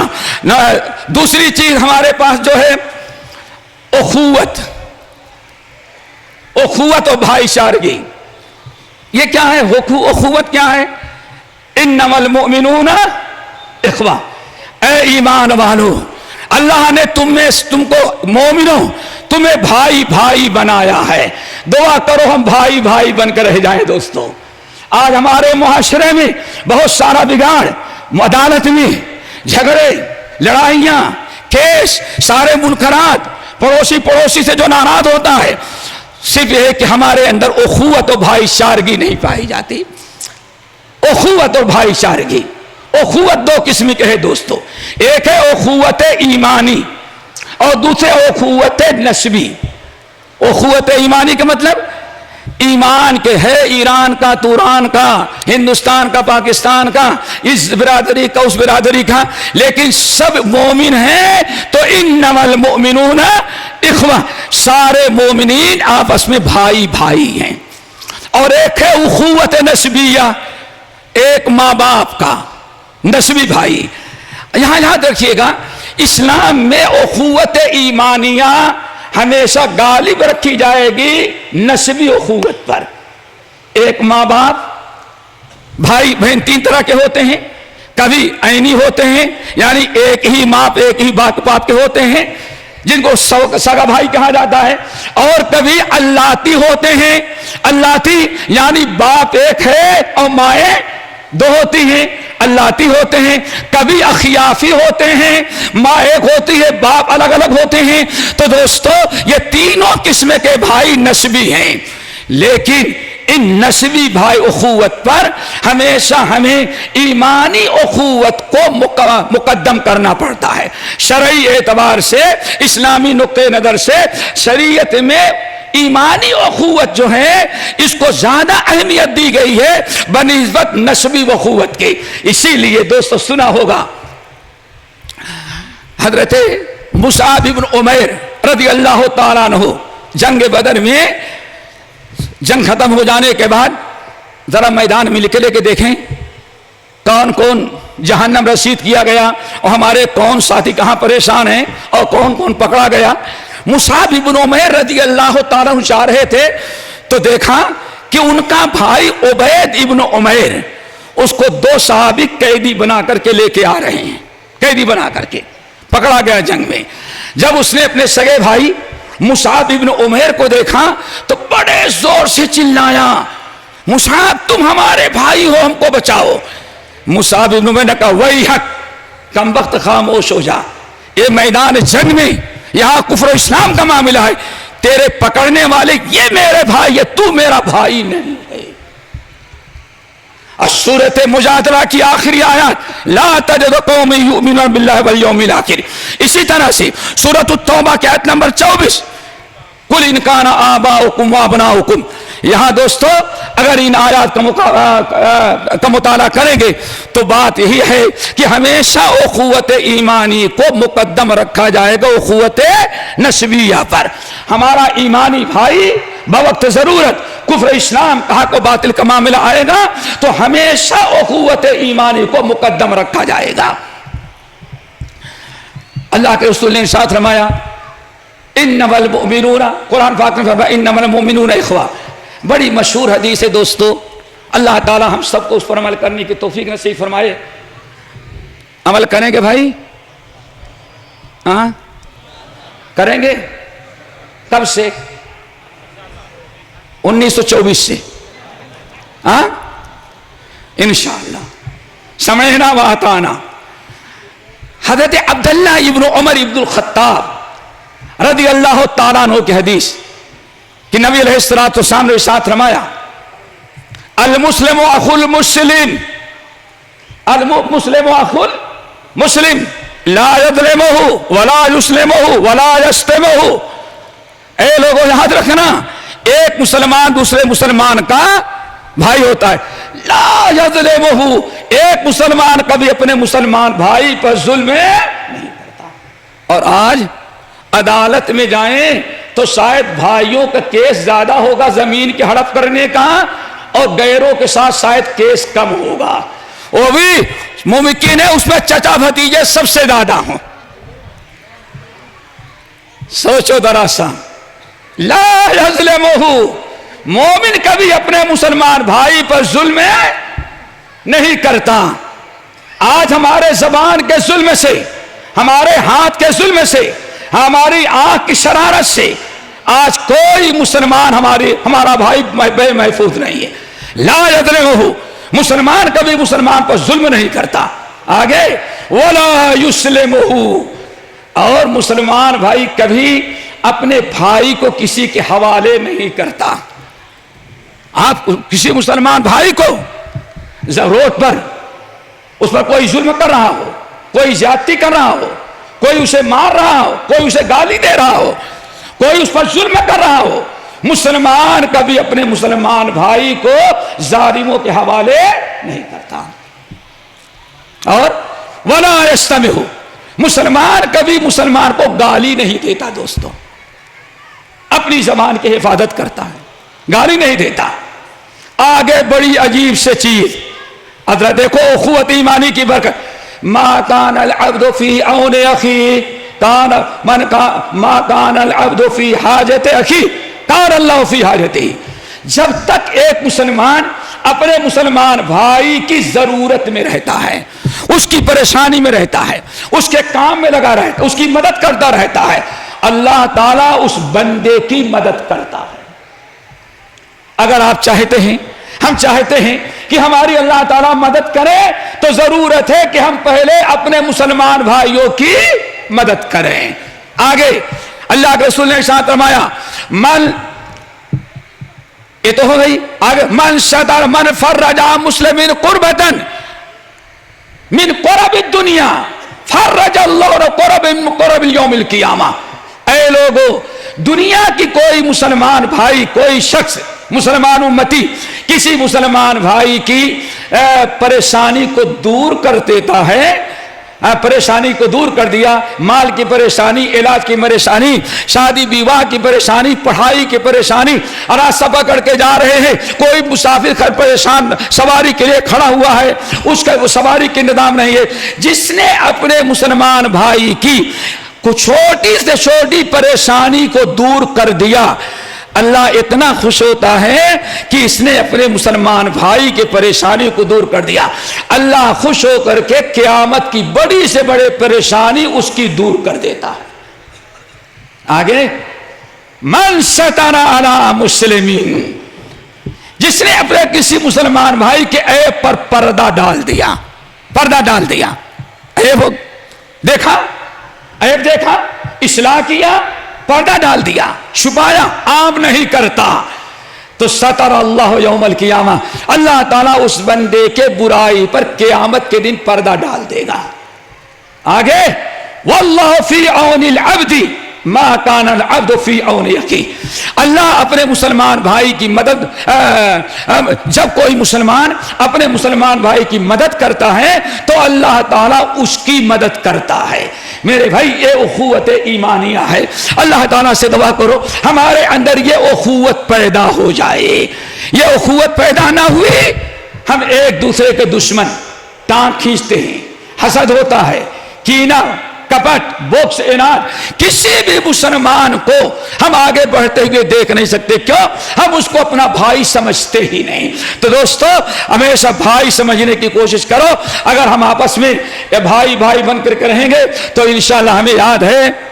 दूसरी चीज हमारे पास जो है उखुवत, उखुवत और भाईचारगी। ये क्या है? उखुवत क्या है? इन्नमल मुमिनूना इख्वा, ए ईमान वालो, अल्लाह ने तुमको मोमिनो, तुम्हें भाई भाई बनाया है। दुआ करो हम भाई भाई बनकर रह जाएं दोस्तों। आज हमारे मुआशरे में बहुत सारा बिगाड़, अदालत में झगड़े, लड़ाइयां, केस, सारे मुनकरात, पड़ोसी से जो नाराज होता है, सिर्फ यह कि हमारे अंदर उखुवत और भाईचारगी नहीं पाई जाती। उखुवत और भाईचारगी, उखुवत 2 किस्म के है दोस्तों। एक है उखुवत ईमानी और दूसरे उखुवत नस्बी। उखुवत ईमानी का मतलब ईमान के है ईरान का, तुरान का, हिंदुस्तान का, पाकिस्तान का, इस बिरादरी का, उस बिरादरी का, लेकिन सब मोमिन हैं तो इन्नमल मुमिनूना इख्वा, सारे मोमिनीन आपस में भाई भाई हैं। और एक है उखुवत नस्बिया, एक माँ बाप का नस्बी भाई। यहां देखिएगा, इस्लाम में उखुवत ईमानिया हमेशा गालिब रखी जाएगी नस्बी उखुवत पर। एक माँ बाप, भाई बहन 3 तरह के होते हैं। कभी ऐनी होते हैं, यानी एक ही माप एक ही बाप के होते हैं, जिनको सगा भाई कहा जाता है। और कभी अल्लाती होते हैं। अल्लाती यानी बाप एक है और माएँ 2 होती हैं, अल्लाती होते हैं। कभी अखियाफी होते हैं, माँ एक होती है, बाप अलग अलग होते हैं। तो दोस्तों ये तीनों किस्म के भाई नस्बी हैं, लेकिन इन नस्बी भाई उखुवत पर हमेशा हमें ईमानी उखुवत को मुकद्दम करना पड़ता है। शरई एतबार से, इस्लामी नुक्ते नजर से शरीयत में ईमानी उखुवत जो है इसको ज्यादा अहमियत दी गई है बनिस्बत नस्बी उखुवत के। इसीलिए दोस्तों सुना होगा हजरत मुसाब इब्न उमैर रज़ी अल्लाह ताला अन्हु जंग बदर में, जंग खत्म हो जाने के बाद जरा मैदान में निकले के देखें कौन कौन जहन्नम रसीद किया गया और हमारे कौन साथी कहां परेशान हैं और कौन कौन पकड़ा गया। मुसाब इब्न उमैर रज़ी अल्लाह ताला अन्हु जा रहे थे तो देखा कि उनका भाई उबैद इब्न उमैर उसको 2 सहाबी कैदी बना करके लेके आ रहे हैं। कैदी बना करके पकड़ा गया जंग में। जब उसने अपने सगे भाई मुसाब इब्न उमैर को देखा तो बड़े जोर से चिल्लाया, मुसाब तुम हमारे भाई हो, हमको बचाओ। मुसाब इब्न उमैर ने कहा, वही हक, कम वक्त खामोश हो जा, ये मैदान जंग में यहां कुफ्र इस्लाम का मामला है, तेरे पकड़ने वाले ये मेरे भाई है, तू मेरा भाई नहीं है। सूरत मुजादला की आखिरी आयत, ला तजिद कौम युमिनून बिल्लाहि वल यौमिल आखिर। इसी तरह से सूरत तौबा की आयत नंबर 24, कुल इन काना आबाउकुम व अबनाउकुम। यहां दोस्तों अगर इन आयत का मुताला करेंगे तो बात यही है कि हमेशा उखुवत ईमानी को मुकद्दम रखा जाएगा उखुवत नस्बिया पर। हमारा ईमानी भाई बवक्त जरूरत कुफ्र इस्लाम कहा को बातिल का मामला आएगा तो हमेशा उखुवत ईमानी को मुकद्दम रखा जाएगा। अल्लाह के रसूल ने साथ रमाया, इन्नमल मुमिनूना, कुरान पाक में फरमाया इन्नमल मुमिनूना इख्वा। बड़ी मशहूर हदीस है दोस्तों। अल्लाह ताला हम सबको उस पर अमल करने की तौफीक नसीब फरमाए। अमल करेंगे भाई? हाँ करेंगे। कब से? 1924 से। हाँ इंशाअल्लाह। समझना व अताना। हज़रत अब्दुल्लाह इब्न उमर इब्नुल खत्ताब रज़ी अल्लाह ताला अन्हु की हदीस कि नबी अलैहिस्सलातु वस्सलाम ने साथ रमाया, अल मुस्लिम अखुल मुस्लिम, अल मुस्लिम अखुल मुस्लिम, ला यज़लिमुहु वला युस्लिमुहु वला यश्तमुहु। लोगों याद रखना, एक मुसलमान दूसरे मुसलमान का भाई होता है। ला यज़लिमुहु, एक मुसलमान कभी अपने मुसलमान भाई पर जुल्म नहीं करता। और आज अदालत में जाएं तो शायद भाइयों का केस ज्यादा होगा जमीन की हड़प करने का, और गैरों के साथ शायद केस कम होगा। वो भी मुमकिन है उसमें चचा भतीजे सबसे ज्यादा हो। सोचो जरा सा, ला यज़लिमुहु, मोमिन कभी अपने मुसलमान भाई पर जुल्म नहीं करता। आज हमारे जबान के जुल्म से, हमारे हाथ के जुल्म से, हमारी आंख की शरारत से आज कोई मुसलमान हमारा भाई बेमहफूज नहीं है। ला यज़लिमुहु, मुसलमान कभी मुसलमान पर जुल्म नहीं करता। आगे वला युस्लिमुहु, और मुसलमान भाई कभी अपने भाई को किसी के हवाले नहीं करता। आप किसी मुसलमान भाई को रोड पर उस पर कोई जुल्म कर रहा हो, कोई ज्यादती कर रहा हो, कोई उसे मार रहा हो, कोई उसे गाली दे रहा हो, कोई उस पर जुल्म कर रहा हो, मुसलमान कभी अपने मुसलमान भाई को जालिमों के हवाले नहीं करता। और वला यस्तमिहु, मुसलमान कभी मुसलमान को गाली नहीं देता। दोस्तों, अपनी जबान की हिफाजत करता है, गाली नहीं देता। आगे बड़ी अजीब से चीज, अदरा देखो उखुवत ईमानी की बरकत। मा कान अल अब्दु फी औन अखी कान मन का मा कान अल अब्दु फी हाजत अखी कान अल्लाह फी हाजती। जब तक एक मुसलमान अपने मुसलमान भाई की जरूरत में रहता है, उसकी परेशानी में रहता है, उसके काम में लगा रहता है, उसकी मदद करता रहता है, अल्लाह ताला उस बंदे की मदद करता है। अगर आप चाहते हैं, हम चाहते हैं कि हमारी अल्लाह ताला मदद करे, तो जरूरत है कि हम पहले अपने मुसलमान भाइयों की मदद करें। आगे अल्लाह के रसूल ने इरशाद फरमाया, मन, ये तो हो गई। आगे मन सतर मन फर्रजा मुस्लिमिन कुर्बतन मिन कुरबिद दुनिया फर्रजल्लाहु कुरबिल यौमिल क़ियामा। ऐ लोगों, दुनिया की कोई मुसलमान भाई, कोई शख्स, मुसलमान उम्मती किसी मुसलमान भाई की परेशानी को दूर कर देता है, परेशानी को दूर कर दिया, माल की परेशानी, इलाज की परेशानी, शादी विवाह की परेशानी, पढ़ाई की परेशानी, और आज सफर करके जा रहे हैं, कोई मुसाफिर परेशान सवारी के लिए खड़ा हुआ है, उसका वो सवारी के इंतजाम नहीं है, जिसने अपने मुसलमान भाई की कुछ छोटी से छोटी परेशानी को दूर कर दिया, अल्लाह इतना खुश होता है कि इसने अपने मुसलमान भाई की परेशानी को दूर कर दिया। अल्लाह खुश होकर के क़यामत की बड़ी से बड़ी परेशानी उसकी दूर कर देता है। आगे मन सतरा अला मुस्लिमीन, जिसने अपने किसी मुसलमान भाई के ऐब पर पर्दा डाल दिया, पर्दा डाल दिया, ऐब देखा, ऐब देखा, इस्लाह किया, पर्दा डाल दिया, छुपाया, आम नहीं करता, तो सतर अल्लाह यौमल क़ियामा, अल्लाह ताला उस बंदे के बुराई पर क़यामत के दिन पर्दा डाल देगा। आगे वल्लाहु फी औनिल अब्दी मा कान अल अब्दु फी औनि अखी, अल्लाह अपने मुसलमान भाई की मदद, जब कोई मुसलमान अपने मुसलमान भाई की मदद करता है तो अल्लाह ताला उसकी मदद करता है। मेरे भाई, ये उखुवत ईमानिया है। अल्लाह ताला से दुआ करो हमारे अंदर ये उखुवत पैदा हो जाए। ये उखुवत पैदा ना हुई, हम एक दूसरे के दुश्मन, टांग खींचते हैं, हसद होता है, कीना, कपट, बोक्स, इनाद, किसी भी मुसलमान को हम आगे बढ़ते हुए देख नहीं सकते। क्यों? हम उसको अपना भाई समझते ही नहीं। तो दोस्तों, हमेशा भाई समझने की कोशिश करो। अगर हम आपस में ये भाई भाई बनकर के रहेंगे तो इंशाअल्लाह, हमें याद है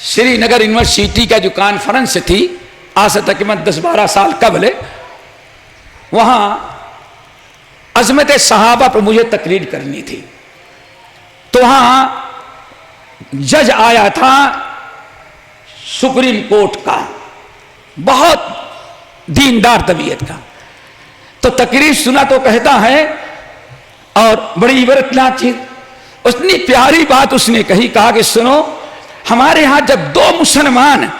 श्रीनगर यूनिवर्सिटी का जो कॉन्फ्रेंस थी, आज से तकरीबन 10-12 साल कबल, वहां अजमत सहाबा पर मुझे तकरीर करनी थी। तो वहां जज आया था सुप्रीम कोर्ट का, बहुत दीनदार तबीयत का। तो तकरीर सुना तो कहता है, और बड़ी इबरतनाक चीज, उतनी प्यारी बात उसने कही, कहा कि सुनो, हमारे यहां जब दो मुसलमान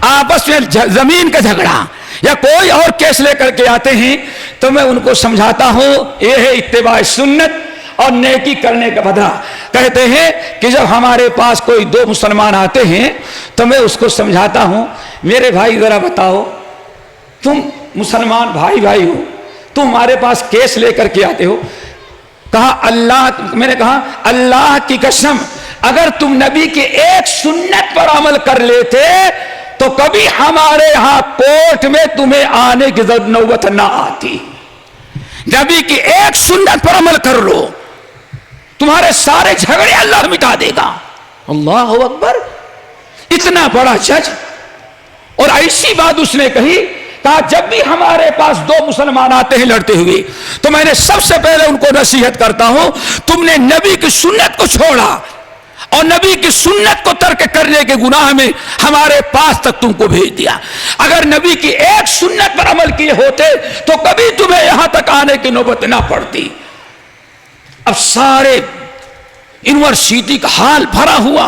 आपस में जमीन का झगड़ा या कोई और केस लेकर के आते हैं तो मैं उनको समझाता हूं, यह है इत्तिबा सुन्नत और नेकी करने का बदला। कहते हैं कि जब हमारे पास कोई दो मुसलमान आते हैं तो मैं उसको समझाता हूं, मेरे भाई जरा बताओ, तुम मुसलमान भाई भाई हो, तुम हमारे पास केस लेकर के आते हो। कहा अल्लाह, मैंने कहा अल्लाह की कसम, अगर तुम नबी के एक सुन्नत पर अमल कर लेते तो कभी हमारे यहां कोर्ट में तुम्हें आने की नौबत ना आती। नबी की एक सुन्नत पर अमल कर लो, तुम्हारे सारे झगड़े अल्लाह मिटा देगा। अल्लाह अकबर, इतना बड़ा जज। और ऐसी बात उसने कही, कहा जब भी हमारे पास दो मुसलमान आते हैं लड़ते हुए तो मैंने सबसे पहले उनको नसीहत करता हूं, तुमने नबी की सुन्नत को छोड़ा और नबी की सुन्नत को तर्क करने के गुनाह में हमारे पास तक तुमको भेज दिया। अगर नबी की एक सुन्नत पर अमल किए होते तो कभी तुम्हें यहां तक आने की नौबत ना पड़ती। अब सारे यूनिवर्सिटी का हाल भरा हुआ।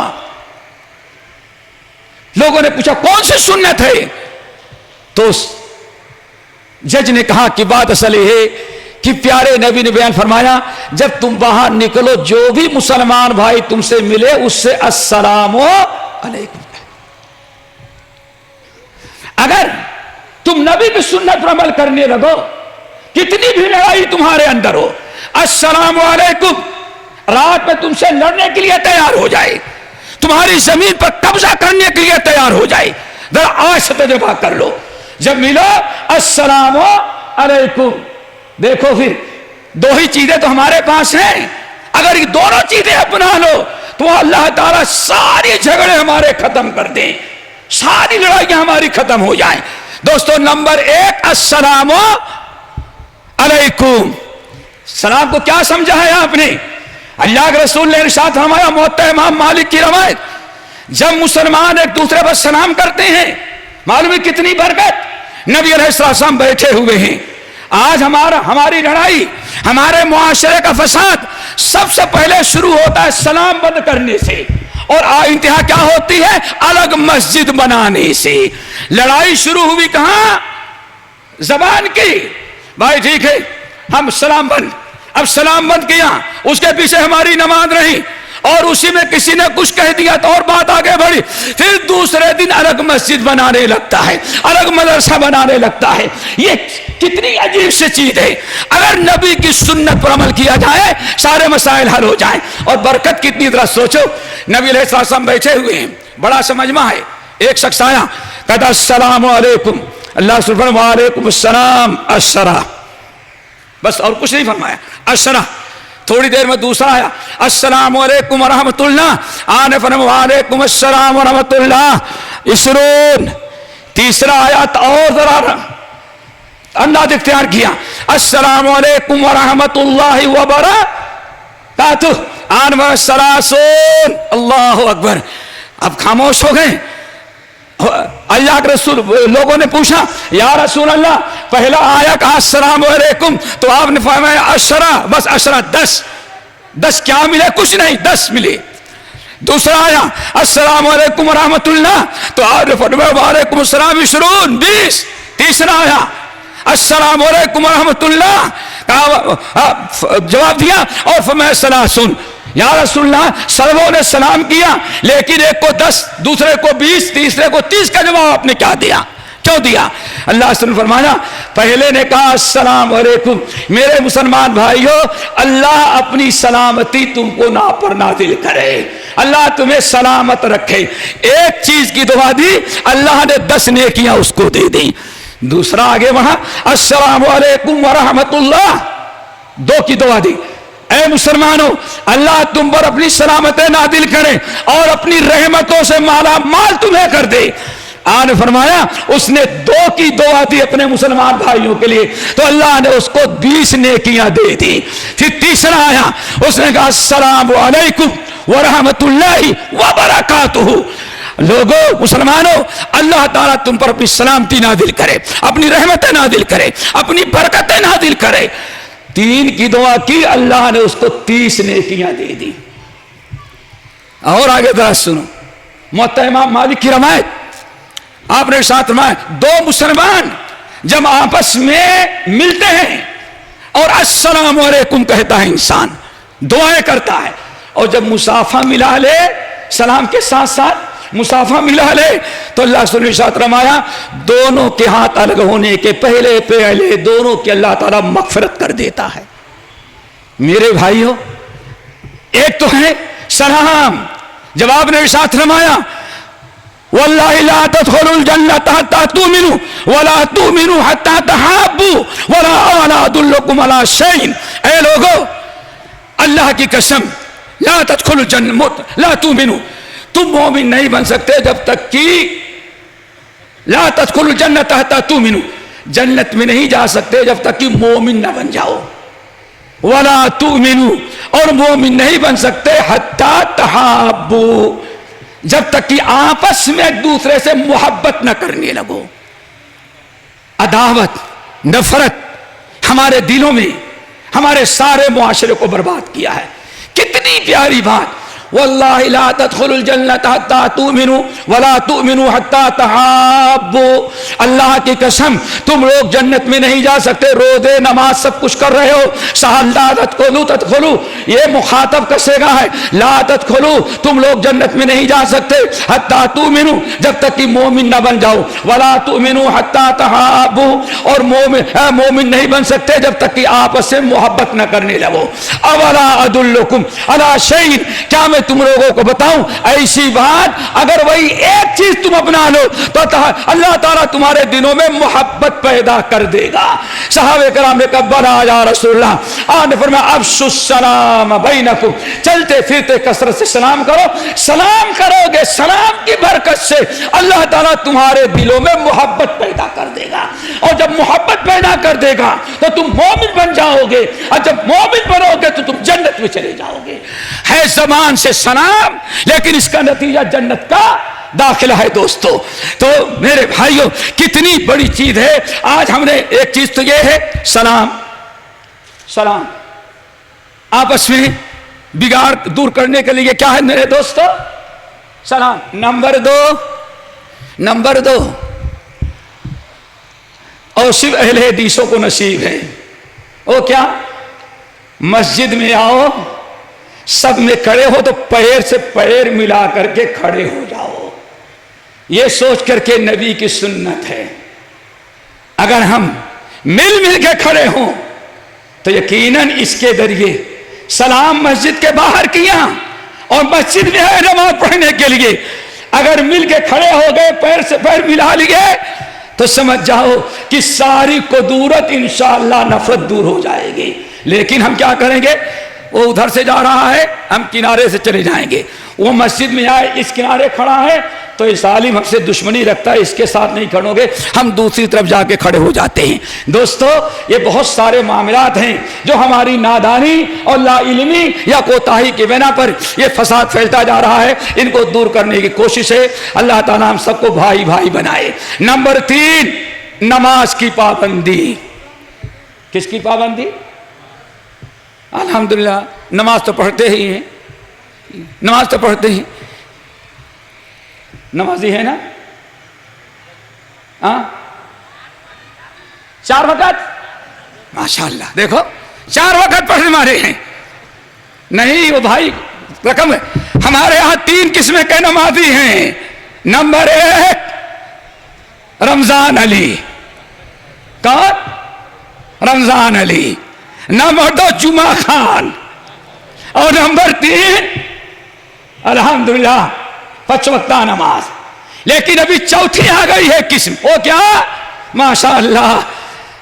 लोगों ने पूछा कौन सी सुन्नत है, तो जज ने कहा कि बात असल है कि प्यारे नबी ने बयान फरमाया, जब तुम बाहर निकलो जो भी मुसलमान भाई तुमसे मिले उससे अस्सलामु अलैकुम। अगर तुम नबी की सुन्नत पर अमल करने लगो, कितनी भी लड़ाई तुम्हारे अंदर हो, अस्सलामु अलैकुम रात में तुमसे लड़ने के लिए तैयार हो जाए, तुम्हारी जमीन पर कब्जा करने के लिए तैयार हो जाए, जरा आज से तजुर्बा कर लो। जब मिलो अस्सलामु अलैकुम। देखो फिर दो ही चीजें तो हमारे पास हैं, अगर ये दोनों चीजें अपना लो तो अल्लाह ताला सारे झगड़े हमारे खत्म कर दें, सारी लड़ाइयां हमारी खत्म हो जाएं। दोस्तों नंबर एक अस्सलामु अलैकुम। सलाम को क्या समझा है आपने? अल्लाह के रसूल ने इरशाद फरमाया, मुवत्ता इमाम मालिक की रवायत, जब मुसलमान एक दूसरे पर सलाम करते हैं मालूम है कितनी बरकत। नबी अलैहिस्सलाम बैठे हुए हैं, आज हमारी लड़ाई, हमारे मुआशरे का फसाद सबसे पहले शुरू होता है सलाम बंद करने से, और इंतहा क्या होती है? अलग मस्जिद बनाने से। लड़ाई शुरू हुई कहां? जबान की। भाई ठीक है, हम सलाम बंद, अब सलाम बंद किया, उसके पीछे हमारी नमाज रही और उसी में किसी ने कुछ कह दिया तो और बात आगे बढ़ी, फिर दूसरे दिन अलग मस्जिद बनाने लगता है, अलग मदरसा बनाने लगता है। ये कितनी अजीब सी चीज है। अगर नबी की सुन्नत पर अमल किया जाए सारे मसाइल हल हो जाए। और बरकत कितनी, तरह सोचो, नबी अलैहिस्सलाम बैठे हुए हैं, बड़ा सा मजमा है, एक शख्स आया कहता अस्सलामु अलैकुम, अल्लाह सुब्हान व अलैकुम अस्सलाम अस्सरा, बस और कुछ नहीं फरमाया, अस्सरा। थोड़ी देर में दूसरा आया अस्सलामु अलैकुम व रहमतुल्लाह, आने फरमाया व अलैकुम अस्सलाम व रहमतुल्लाह इसरून। तीसरा आया तो और जरा अंदाज इख्तियार किया, अस्सलामु अलैकुम व रहमतुल्लाहि व बरकातुहू, आन व सलासून। अल्लाहु अकबर। अब खामोश हो गए। अल्लाह के रसूल, लोगों ने पूछा या रसूल अल्लाह, पहला आया कहा अस्सलामु अलैकुम तो आपने फरमाया अशरा, बस अशरा, 10 क्या मिले? कुछ नहीं, 10 मिले। दूसरा आया अस्सलामु अलैकुम व रहमतुल्लाह तो आपने फरमाया व अलैकुम अस्सलाम इशरून, 20। तीसरा आया अस्सलामु अलैकुम व रहमतुल्लाह, जवाब दिया और फरमाया सलासून। या रसूलल्लाह, सर्वों ने सलाम किया लेकिन एक को 10, दूसरे को 20, तीसरे को 30 का जवाब आपने क्या दिया, क्यों दिया? अल्लाह ने फरमाया, पहले ने कहा अस्सलाम वालेकुम, मेरे मुसलमान भाइयों, अल्लाह अपनी सलामती तुमको ना पर नाज़िल करे, अल्लाह तुम्हें सलामत रखे। एक चीज की दुआ दी, अल्लाह ने 10 नेकियां उसको दे दी। दूसरा आगे बढ़ा अस्सलाम वालेकुम व रहमतुल्लाह, 2 की दुआ दी। ऐ मुसलमानों, अल्लाह तुम पर अपनी सलामतें नादिल करे और अपनी रहमतों से माला माल तुम्हें कर दे। आने फरमाया उसने 2 की दुआ दी अपने मुसलमान भाइयों के लिए तो अल्लाह ने उसको 20 नेकियां दे दी। फिर तीसरा आया, उसने कहा अस्सलामु अलैकुम व रहमतुल्लाहि व बरकातुहू। लोगों, मुसलमानों, अल्लाह ताला तुम पर अपनी सलामती नादिल करे, अपनी रहमतें नादिल करे, अपनी बरकतें नादिल करे। 3 की दुआ की, अल्लाह ने उसको 30 नेकियां दे दी। और आगे जरा सुनो, मुअत्ता इमाम मालिक की रवायत, आपने साथ में दो मुसलमान जब आपस में मिलते हैं और अस्सलाम वालेकुम कहता है, इंसान दुआएं करता है, और जब मुसाफा मिला ले, सलाम के साथ साथ मुसाफा मिला ले, तो अल्लाह सुन्नी साथ रमाया, दोनों के हाथ अलग होने के पहले पहले दोनों के अल्लाह ताला मगफिरत कर देता है। मेरे भाइयों, एक तो है सलाम, जब आपने साथ रमाया, वल्लाहि ला तदखुलुल जन्नत हत्ता तुमिनु वला तुमिनु हत्ता तहाब्बु वला अदुल्लुकुम अला शैइन, ऐ लोगो अल्लाह की कसम, ला तदखुलुल जन्नत ला तुमिनु, तुम मोमिन नहीं बन सकते जब तक कि ला तदखुलुल जन्नत हत्ता तुमिनु, जन्नत में नहीं जा सकते जब तक कि मोमिन ना बन जाओ, वला तुमिनु, और मोमिन नहीं बन सकते हत्ता तहाब्बु, जब तक कि आपस में एक दूसरे से मोहब्बत न करने लगो। अदावत, नफरत हमारे दिलों में हमारे सारे मुआशरे को बर्बाद किया है। कितनी प्यारी बात, वल्लाहि ला तदखुलुल जन्नत हत्ता तुमिनु वला तुमिनु हत्ता तहाब्बु, अल्लाह की कसम तुम लोग जन्नत में नहीं जा सकते, रोजे नमाज सब कुछ कर रहे हो, ला तदखुलु, ये मुखातब कसेगा है, ला तदखुलु, तुम लोग जन्नत में नहीं जा सकते, हत्ता तुमिनु, जब तक कि मोमिन न बन जाओ, वला तुमिनु हत्ता तहाब्बु, और मोमिन नहीं बन सकते जब तक कि आपस से मोहब्बत न करने लगो। अवला अदुल्लुकुम अला शैइन, क्या मैं तुम लोगों को बताऊं ऐसी बात, अगर वही एक चीज तुम अपना लो तो अल्लाह ताला तुम्हारे दिलों में मोहब्बत पैदा कर देगा। सहाबे कराम ने कहा बला या रसूलल्लाह, आपने फरमाया अफ्शुस सलाम बैनकुम, चलते फिरते कसरत से सलाम करो, सलाम करोगे, सलाम की बरकत से अल्लाह ताला तुम्हारे दिलों में मोहब्बत पैदा कर देगा, और जब मोहब्बत पैदा कर देगा तो तुम मोमिन बन जाओगे, और जब मोमिन बनोगे तो तुम जन्नत में चले जाओगे। है ज़बान से सलाम, लेकिन इसका नतीजा जन्नत का दाखिला है दोस्तों। तो मेरे भाइयों, कितनी बड़ी चीज है। आज हमने एक चीज तो ये है सलाम, सलाम आपस में बिगाड़ दूर करने के लिए क्या है मेरे दोस्तों, सलाम। नंबर दो, और सिर्फ अहले हदीसों को नसीब है, वो क्या, मस्जिद में आओ, सब में खड़े हो तो पैर से पैर मिला करके खड़े हो जाओ, ये सोच करके नबी की सुन्नत है। अगर हम मिल के खड़े हों तो यकीनन इसके जरिए सलाम मस्जिद के बाहर किया, और मस्जिद में है नमाज पढ़ने के लिए, अगर मिल के खड़े हो गए, पैर से पैर मिला लिए, तो समझ जाओ कि सारी कुदूरत इंशाअल्लाह नफरत दूर हो जाएगी। लेकिन हम क्या करेंगे, वो उधर से जा रहा है, हम किनारे से चले जाएंगे, वो मस्जिद में आए, इस किनारे खड़ा है, तो इस आलिम हमसे दुश्मनी रखता है, इसके साथ नहीं खड़ोगे, हम दूसरी तरफ जाके खड़े हो जाते हैं। दोस्तों, ये बहुत सारे मामलात हैं जो हमारी नादानी और लाइल्मी या कोताही की बिना पर ये फसाद फैलता जा रहा है, इनको दूर करने की कोशिश है। अल्लाह ताला हम सबको भाई भाई बनाए। नंबर 3, नमाज की पाबंदी। किसकी पाबंदी? अल्हम्दुलिल्लाह, नमाज तो पढ़ते ही हैं, नमाज तो पढ़ते हैं, नमाजी है ना, हाँ 4 वक़्त, माशाअल्लाह, देखो 4 वक़्त पढ़ने वाले हैं। नहीं वो भाई रकम है, हमारे यहां 3 किस्में के नमाजी हैं। नंबर 1 रमजान अली, कौन? रमजान अली। नंबर 2 जुमा खान, और नंबर 3 अल्हम्दुलिल्लाह 5 वक्त नमाज। लेकिन अभी चौथी आ गई है किस्म, वो क्या? माशाअल्लाह,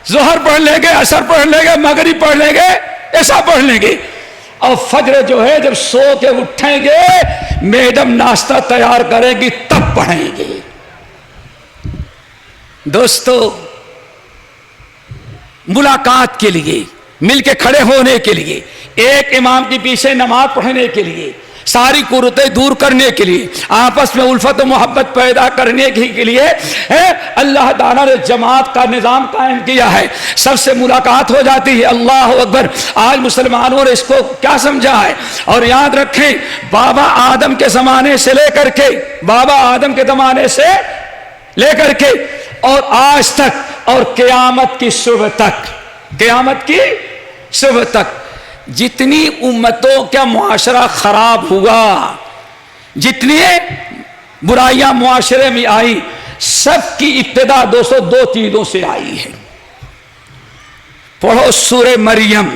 जोहर पढ़ लेंगे, असर पढ़ लेंगे, मगरिब पढ़ लेंगे, ऐसा पढ़ लेंगे, और फजर जो है जब सो के उठेंगे, मैडम नाश्ता तैयार करेगी तब पढ़ेंगे। दोस्तों, मुलाकात के लिए, मिलके खड़े होने के लिए, एक इमाम के पीछे नमाज पढ़ने के लिए सारी कुर्रतें दूर करने के लिए, आपस में उल्फत और मोहब्बत पैदा करने के लिए अल्लाह ताला ने जमात का निज़ाम कायम किया है। सबसे मुलाकात हो जाती है। अल्लाह अकबर। आज मुसलमानों ने इसको क्या समझा है। और याद रखें, बाबा आदम के ज़माने से लेकर के, बाबा आदम के ज़माने से लेकर के और आज तक और क़यामत की सुबह तक, क़यामत की सुबह तक जितनी उम्मतों का मुआशरा खराब हुआ, जितनी बुराइयां मुआशरे में आई, सबकी इब्तिदा 202 चीजों से आई है। पढ़ो सूरे मरियम।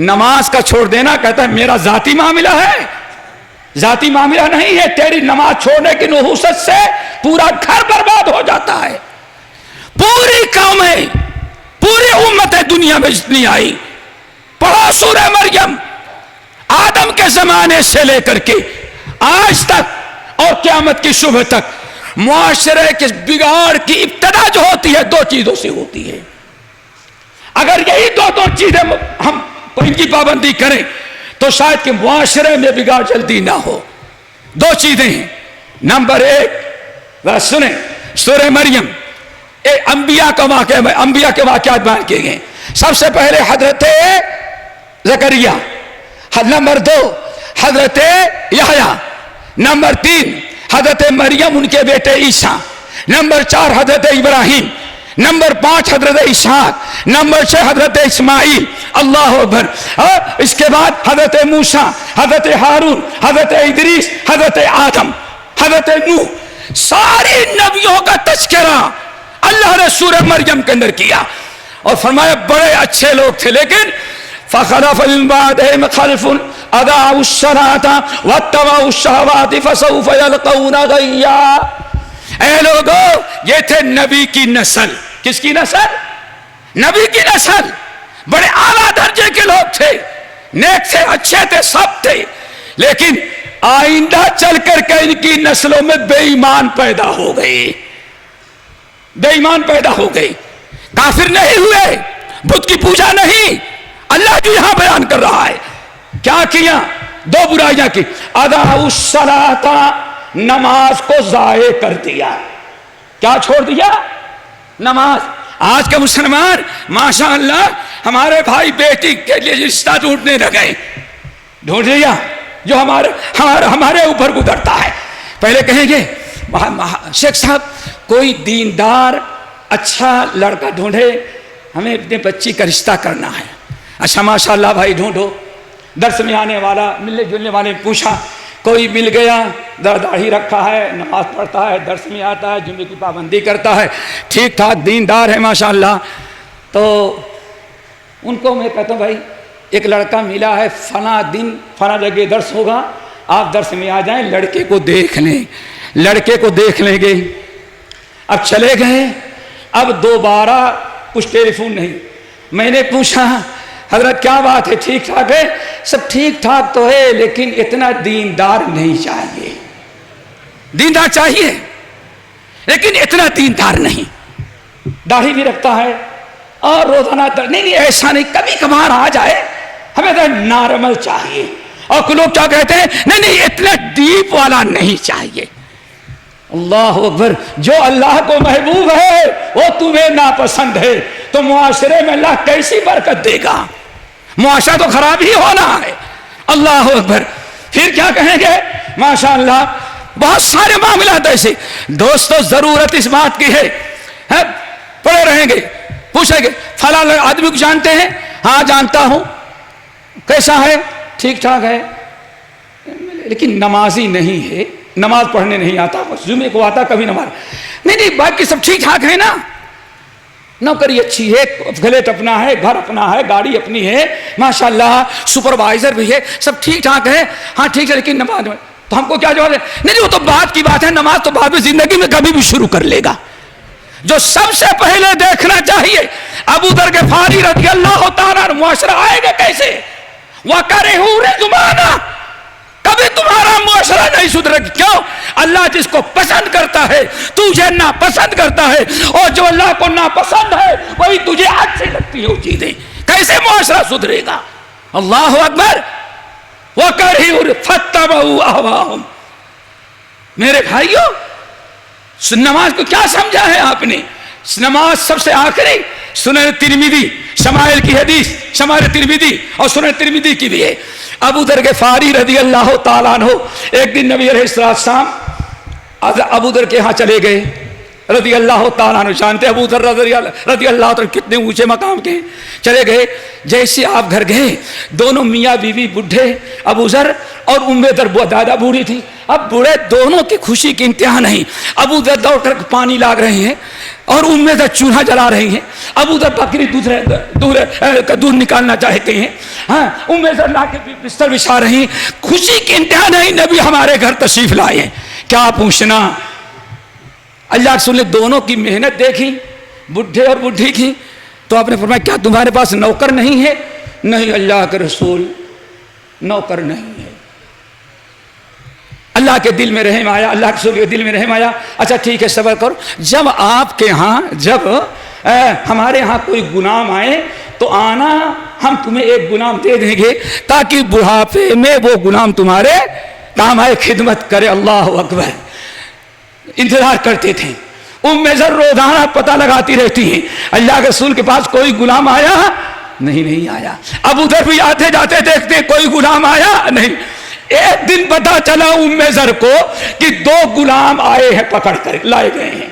नमाज का छोड़ देना, कहता है मेरा जाती मामला है। जाती मामला नहीं है। तेरी नमाज छोड़ने की नहुसत से पूरा घर बर्बाद हो जाता है। पूरी कौमें, पूरी उम्मतें दुनिया में जितनी आई, पढ़ो सूरह मरियम। आदम के जमाने से लेकर के आज तक और क़यामत की सुबह तक मुआशरे के बिगाड़ की इब्तिदा जो होती है 2 चीजों से होती है। अगर यही दो चीजें हम इनकी पाबंदी करें तो शायद कि मुआशरे में बिगाड़ जल्दी ना हो। 2 चीजें हैं। नंबर 1, सुने सूरह मरियम, अंबिया का वाक़या, अंबिया के वाक़यात बयान किए गए। सबसे पहले हजरत ज़करिया, नंबर 2 हजरत यहया, नंबर 3 हजरत मरियम उनके बेटे ईसा, नंबर 4 हजरत इब्राहिम, नंबर 5 हजरत इसहाक, नंबर 6 हजरत इस्माइल। अल्लाह अकबर। इसके बाद हजरत मूसा, हजरत हारून, हजरत इदरीस, हजरत आदम, हजरत नूह। सारी नबियों का तज़किरा अल्लाह ने सूरह मरियम के अंदर किया और फरमाया बड़े अच्छे लोग थे, लेकिन फ़ख़लफ़ मिन बअदिहिम ख़ल्फ़ुन अदाउ अस्सलाता वत्तबअु अश्शहवाति फ़सौफ़ यल्क़ौना ग़य्या। ऐ लोगों, ये थे नबी की नस्ल। किसकी नस्ल? नबी की नस्ल। बड़े आला दर्जे के लोग थे, नेक थे, अच्छे थे, सब थे, लेकिन आइंदा चल करके इनकी नस्लों में बेईमान पैदा हो गए। बेईमान पैदा हो गए। काफिर नहीं हुए, बुत की पूजा नहीं। अल्लाह जो यहां बयान कर रहा है, क्या किया? 2 बुराइयां की। अदाउ सलाता, नमाज को जाये कर दिया। क्या छोड़ दिया? नमाज। आज के मुसलमान माशाअल्लाह हमारे भाई बेटी के लिए रिश्ता ढूंढने लगे। ढूंढ लिया जो हमारे ऊपर गुजरता है। पहले कहेंगे शेख साहब कोई दीनदार अच्छा लड़का ढूंढे, हमें अपने बच्ची का रिश्ता करना है। अच्छा माशाअल्लाह भाई ढूंढो। दर्स में आने वाला, मिलने जुलने वाले पूछा, कोई मिल गया, दाढ़ी रखा है, नमाज पढ़ता है, दर्स में आता है, जुम्मे की पाबंदी करता है, ठीक ठाक दीनदार है माशाअल्लाह। तो उनको मैं कहता हूँ भाई एक लड़का मिला है, फला दिन फला जगह दर्स होगा, आप दर्स में आ जाएं, लड़के को देख लें। लड़के को देख लेंगे। अब चले गए। अब दोबारा कुछ टेलीफोन नहीं। मैंने पूछा हजरत क्या बात है, ठीक ठाक है? सब ठीक ठाक तो है, लेकिन इतना दीनदार नहीं चाहिए। दीनदार चाहिए लेकिन इतना दीनदार नहीं। दाढ़ी भी रखता है और रोजाना नहीं, ऐसा नहीं, कभी कभार आ जाए, हमें तो नॉर्मल चाहिए। और कुछ लोग क्या कहते हैं, नहीं इतना डीप वाला नहीं चाहिए। अल्लाह अकबर। जो अल्लाह को महबूब है वो तुम्हें नापसंद है, तो मुआशरे में अल्लाह कैसी बरकत देगा? मुआशरा तो खराब ही होना है। अल्लाह अकबर। फिर क्या कहेंगे? माशाअल्लाह बहुत सारे मामलात ऐसे। दोस्तों जरूरत इस बात की है, पड़े रहेंगे, पूछेंगे फला आदमी को जानते हैं? हाँ जानता हूं। कैसा है? ठीक ठाक है, लेकिन नमाजी नहीं है, नमाज पढ़ने नहीं आता, बस जुमे को आता, कभी नमाज नहीं, बाकी सब ठीक ठाक है ना। नौकरी अच्छी है, फ्लैट अपना है, घर अपना है, गाड़ी अपनी है, माशाल्लाह सुपरवाइजर भी है, सब ठीक ठाक है। हाँ ठीक है, लेकिन नमाज में तो हमको क्या जवाब है? नहीं वो तो बात की बात है, नमाज तो बाद में जिंदगी में कभी भी शुरू कर लेगा। जो सबसे पहले देखना चाहिए, अबू दर ग़िफ़ारी रज़ियल्लाहु ताला मुआशरा आएगा कैसे? वकरहू रिज़वाना, कभी तुम्हारा मुआशरा नहीं सुधरेगा। क्यों? अल्लाह जिसको पसंद करता है तुझे नापसंद करता है, और जो अल्लाह को नापसंद है वही तुझे अच्छी लगती है वो चीजें। कैसे मुआशरा सुधरेगा? अल्लाह अकबर। वकरही फत्तबऊ अहवाहुम। मेरे भाइयों, नमाज को क्या समझा है आपने? नमाज सबसे आखिरी सुनन तिरमिदी शमाइल की हदीस, शमाइल तिरमिदी और सुनन तिरमिदी की भी है। अबू दर गफारी रज़ी अल्लाह ताला अन्हु एक दिन नबी अलैहिस्सलाम अबू दर के यहाँ चले गए रज़ी अल्लाह ताला अन्हु। जानते अबू दर रज़ी अल्लाह ताला कितने ऊंचे मकाम के। चले गए, जैसे आप घर गए, दोनों मियाँ बीवी बुढ़े, अबू जर और उम्मे दर दादा बूढ़ी थी। अब बूढ़े दोनों की खुशी की इंतहा नहीं। अबू दर दौड़ कर पानी लाग रहे हैं और उम्मे दर चूल्हा जला रही हैं। अबू दर बकरी दूध निकालना चाहते हैं। हाँ, उम्मे दर ला के बिस्तर बिछा रही हैं। खुशी की इंतहा नहीं, नबी हमारे घर तशरीफ लाए हैं। क्या पूछना, अल्लाह रसूल ने दोनों की मेहनत देखी, बुढ़े और बुढ़ी की, तो आपने फरमाया क्या तुम्हारे पास नौकर नहीं है? नहीं अल्लाह के रसूल, नौकर नहीं है। अल्लाह के दिल में रहम आया, अल्लाह के रसूल के दिल में रहम आया। अच्छा ठीक है, सब्र करो। जब आपके यहाँ, जब हमारे यहाँ कोई गुलाम आए तो आना, हम तुम्हें एक गुलाम दे देंगे ताकि बुढ़ापे में वो गुलाम तुम्हारे काम आए, खिदमत करे। अल्लाह अकबर। इंतजार करते थे। उम्मे ज़र रोजाना पता लगाती रहती हैं, अल्लाह के रसूल के पास कोई गुलाम आया? नहीं आया। अबू दर भी आते जाते देखते कोई गुलाम आया नहीं। एक दिन पता चला उम्मे ज़र को कि 2 गुलाम आए हैं, पकड़ कर लाए गए हैं।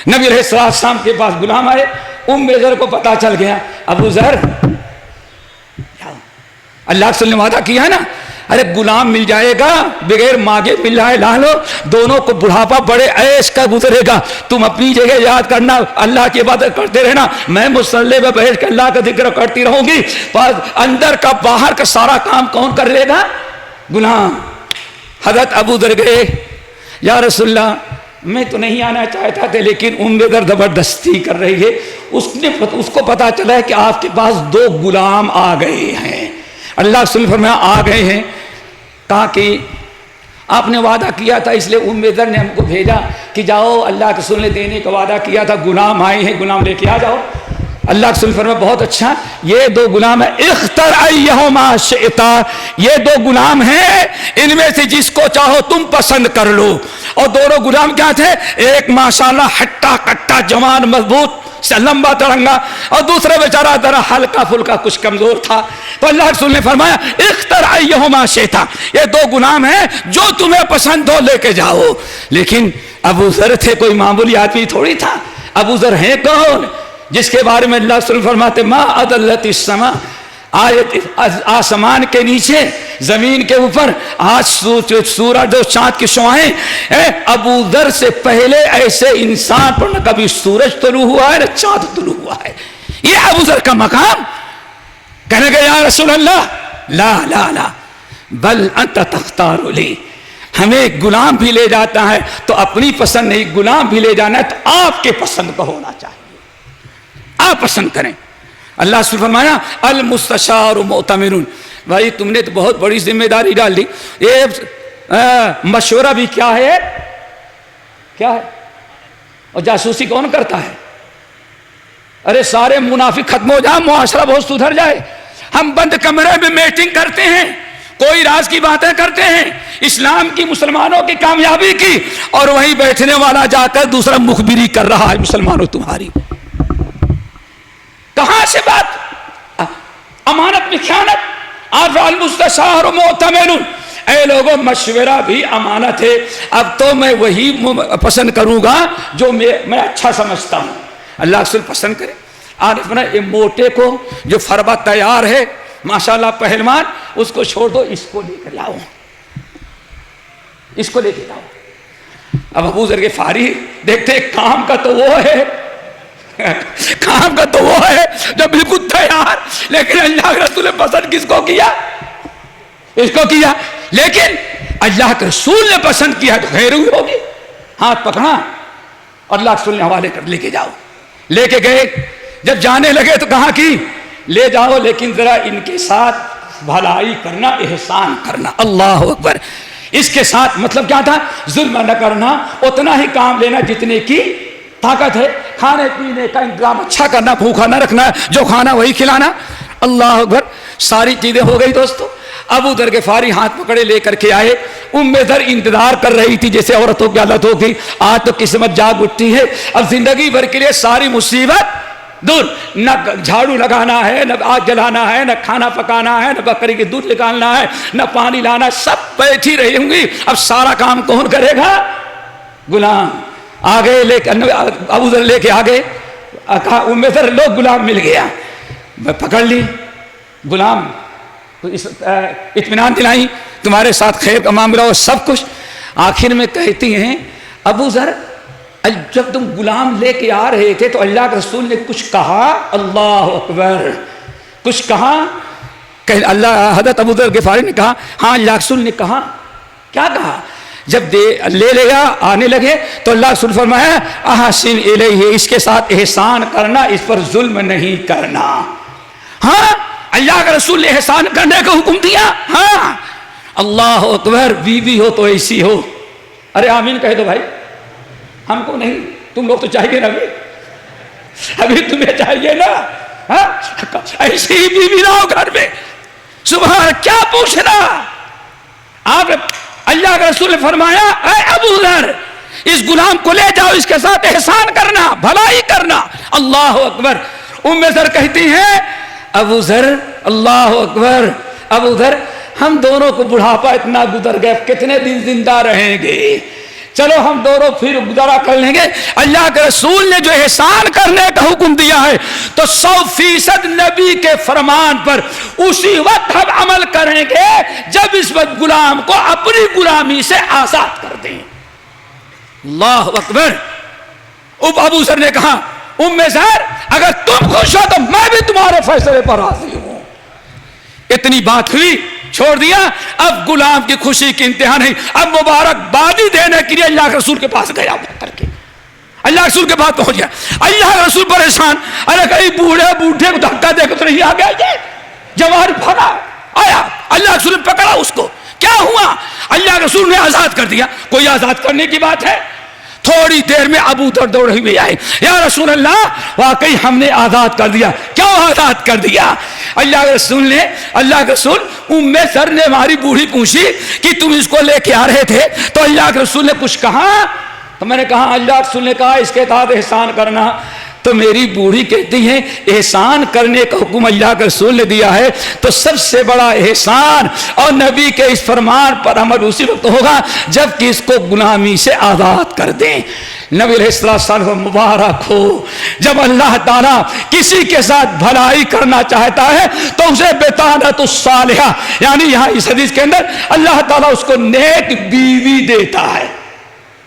नबी अलैहिस्सलाम के पास गुलाम आए, उम्मे ज़र को पता चल गया। अबू ज़र, अल्लाह के रसूल ने वादा किया है ना, अरे गुलाम मिल जाएगा, बगैर मांगे मिल जाए, ला लो। दोनों को बुढ़ापा बड़े ऐश का गुजरेगा। तुम अपनी जगह याद करना, अल्लाह की इबादत करते रहना, मैं मुसल्ले में बैठ कर अल्लाह का जिक्र करती रहूंगी। पर अंदर का बाहर का सारा काम कौन कर लेगा? गुलाम। हजरत अबू दर गए, या रसूलल्लाह मैं तो नहीं आना चाहता था, लेकिन उम्मे दर जबरदस्ती कर रही है। उसको पता चला है कि आपके पास 2 गुलाम आ गए हैं। अल्लाह रसूल फरमाया आ गए हैं। कहा कि आपने वादा किया था, इसलिए उम्मे दर ने हमको भेजा कि जाओ, अल्लाह के रसूल ने देने का वादा किया था, गुलाम आए हैं, गुलाम लेके आ जाओ। अल्लाह के रसूल फरमाया बहुत अच्छा, ये 2 गुलाम है, इख्तर अय्युहुमा शि'ता, ये 2 गुलाम हैं, इनमें से जिसको चाहो तुम पसंद कर लो। और दोनों गुलाम क्या थे? एक माशाल्लाह हट्टा कट्टा जवान मजबूत लंबा तरंगा, और दूसरा बेचारा जरा हल्का फुल्का कुछ कमजोर था। तो अल्लाह रसूल ने फरमाया इख्तर अय्युहुमा शि'ता, ये 2 गुलाम हैं, जो तुम्हें पसंद हो लेके जाओ। लेकिन अबू ज़र थे, कोई मामूली आदमी थोड़ी था। अबू ज़र है कौन? जिसके बारे में अल्लाह रसूल फरमाते मा अदल्लतिस समा, आसमान के नीचे जमीन के ऊपर आज सूरज और चांद की शुआएं। अबू दर से पहले ऐसे इंसान पर न कभी सूरज तुलू हुआ है न चांद तुलू हुआ है। ये अबू दर का मकाम। कहने गए या रसूल अल्लाह, ला ला ला बल अंत तख्तारु ली, हमें गुलाम भी ले जाता है तो अपनी पसंद नहीं, गुलाम भी ले जाना है तो आपके पसंद का होना चाहिए, आप पसंद करें। अल्लाह से फरमाया अल मुस्तशार मुअतमिरुन, भाई तुमने तो बहुत बड़ी जिम्मेदारी डाल दी। ये मशवरा भी क्या है? क्या है? और जासूसी कौन करता है? अरे सारे मुनाफिक खत्म हो जाए, मुआशरा बहुत सुधर जाए। हम बंद कमरे में मीटिंग करते हैं, कोई राज की बातें करते हैं, इस्लाम की, मुसलमानों की कामयाबी की, और वहीं बैठने वाला जाकर दूसरा मुखबिरी कर रहा है मुसलमानों तुम्हारी। कहां से बात? अमानत में खयानत। ऐ लोगों, मशवरा भी अमानत है। अब तो मैं वही पसंद करूंगा जो मैं अच्छा समझता हूं। अल्लाह रसूल पसंद करे। आज अपना ये मोटे को जो फरबा तैयार है माशाल्लाह पहलवान, उसको छोड़ दो, इसको लेकर लाओ, इसको लेकर लाओ। अब अबू ज़र ग़िफ़ारी देखते काम का तो वो है, काम का तो वो है जो बिल्कुल तैयार, लेकिन अल्लाह के रसूल ने पसंद किसको किया? इसको किया। लेकिन अल्लाह के रसूल ने पसंद किया तो खैर हुई होगी। हाथ पकड़ा, अल्लाह के रसूल ने हवाले कर लेके जाओ। लेके गए, जब जाने लगे तो कहा कि ले जाओ, लेकिन जरा इनके साथ भलाई करना, एहसान करना। अल्लाह अकबर। इसके साथ मतलब क्या था? जुल्म न करना, उतना ही काम लेना जितने की ताकत है, खाने पीने का इंतजाम अच्छा करना, भूखा न रखना, जो खाना वही खिलाना। अल्लाह अकबर। सारी चीजें हो गई दोस्तों। अबू दर गिफारी हाथ पकड़े लेकर के आए। उम्मे दर इंतजार कर रही थी जैसे औरतों की आदत होती, आज तो किस्मत जाग उठती है, अब जिंदगी भर के लिए सारी मुसीबत दूर, न झाड़ू लगाना है, न आग जलाना है, न खाना पकाना है, न बकरी के दूध निकालना है, न पानी लाना, सब बैठी रही होंगी। अब सारा काम कौन करेगा? गुलाम आ गए, लेके अबू दर लेके आ गए। कहा उम्मे दर लो गुलाम मिल गया, पकड़ ली गुलाम, तो इत्मीनान दिलाई, तुम्हारे साथ खैर का मामला हो, सब कुछ। आखिर में कहती हैं अबू जर, जब तुम गुलाम लेके आ रहे थे तो अल्लाह के रसूल ने कुछ कहा? अल्लाह अकबर, कुछ कहा? अल्लाह हज़रत अबू दर गिफारी ने कहा हाँ अल्लाह के रसूल ने कहा। क्या कहा? जब ले लेगा आने लगे तो अल्लाह रसूल फरमाया अहसिन इलैहि, इसके साथ एहसान करना, इस पर जुल्म नहीं करना। हाँ, अल्लाह के रसूल ने एहसान करने का हुक्म दिया। हाँ, अल्लाह अकबर। बीवी हो तो ऐसी हो। अरे आमीन कह दो भाई, हमको नहीं, तुम लोग तो चाहिए ना अभी तुम्हें चाहिए ना। हाँ, ऐसी ही बीवी ना हो घर में। सुबह क्या पूछना? आप अल्लाह के रसूल ने फरमाया ऐ अबू दर, इस गुलाम को ले जाओ, इसके साथ एहसान करना, भलाई करना। अल्लाह अकबर। उम्मे दर कहती हैं अबू दर, अल्लाह अकबर, अबू दर, हम दोनों को बुढ़ापा इतना गुजर गया, कितने दिन जिंदा रहेंगे, चलो हम दोनों फिर गुजारा कर लेंगे। अल्लाह के रसूल ने जो एहसान करने का हुक्म दिया है तो 100% नबी के फरमान पर उसी वक्त हम अमल करेंगे जब इस वक्त गुलाम को अपनी गुलामी से आजाद कर दें। अल्लाह अकबर। अबू जर ने कहा उम्मे ज़र, अगर तुम खुश हो तो मैं भी तुम्हारे फैसले पर राजी हूं। इतनी बात हुई, छोड़ दिया। अब गुलाम की खुशी की इंतहा नहीं। अब मुबारकबादी देने के लिए अल्लाह के रसूल के पास गया करके, अल्लाह के रसूल के पास पहुंच गया। अल्लाह के रसूल परेशान, अरे कहीं बूढ़े बूढ़े को धक्का देकर तो नहीं आ गया ये? जवान भागा आया, अल्लाह के रसूल ने पकड़ा उसको। क्या हुआ? अल्लाह के रसूल ने आजाद कर दिया। कोई आजाद करने की बात है? थोड़ी देर में अबू दर दौड़े हुए आए, या रसूल अल्लाह, वाकई हमने आजाद कर दिया। क्यों आजाद कर दिया? अल्लाह के रसूल ने, अल्लाह के रसूल, उम्मे सर ने हमारी बूढ़ी पूछी कि तुम इसको लेके आ रहे थे तो अल्लाह के रसूल ने कुछ कहा? तो मैंने कहा अल्लाह के रसूल ने कहा इसके साथ एहसान करना। तो मेरी बूढ़ी कहती है एहसान करने का हुक्म अल्लाह के रसूल ने दिया है तो सबसे बड़ा एहसान और नबी के इस फरमान पर अमल उसी वक्त होगा जबकि इसको गुलामी से आज़ाद कर दें। नबी अलैहिस्सलाम मुबारक हो, जब अल्लाह ताला किसी के साथ भलाई करना चाहता है तो उसे बेतानतु सालिहा, यानी यहाँ इस हदीस के अंदर अल्लाह ताला उसको नेक बीवी देता है।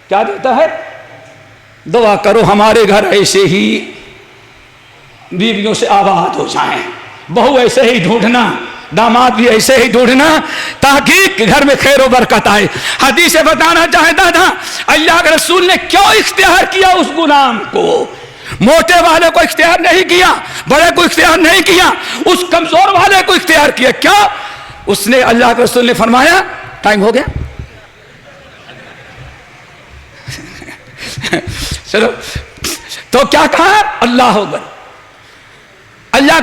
क्या देता है? दुआ करो हमारे घर ऐसे ही बीवियों से आबाद हो जाएं, बहू ऐसे ही ढूंढना, दामाद भी ऐसे ही ढूंढना ताकि घर में खैर बरकत आए। हदीस से बताना चाहता था अल्लाह के रसूल ने क्यों इख्तियार किया उस गुलाम को। मोटे वाले को इख्तियार नहीं किया, बड़े को इख्तियार नहीं किया, उस कमजोर वाले को इख्तियार किया। क्या? उसने, अल्लाह के रसूल ने फरमाया, टाइम हो गया चलो, तो क्या कहा? अल्लाह अकबर। अल्लाह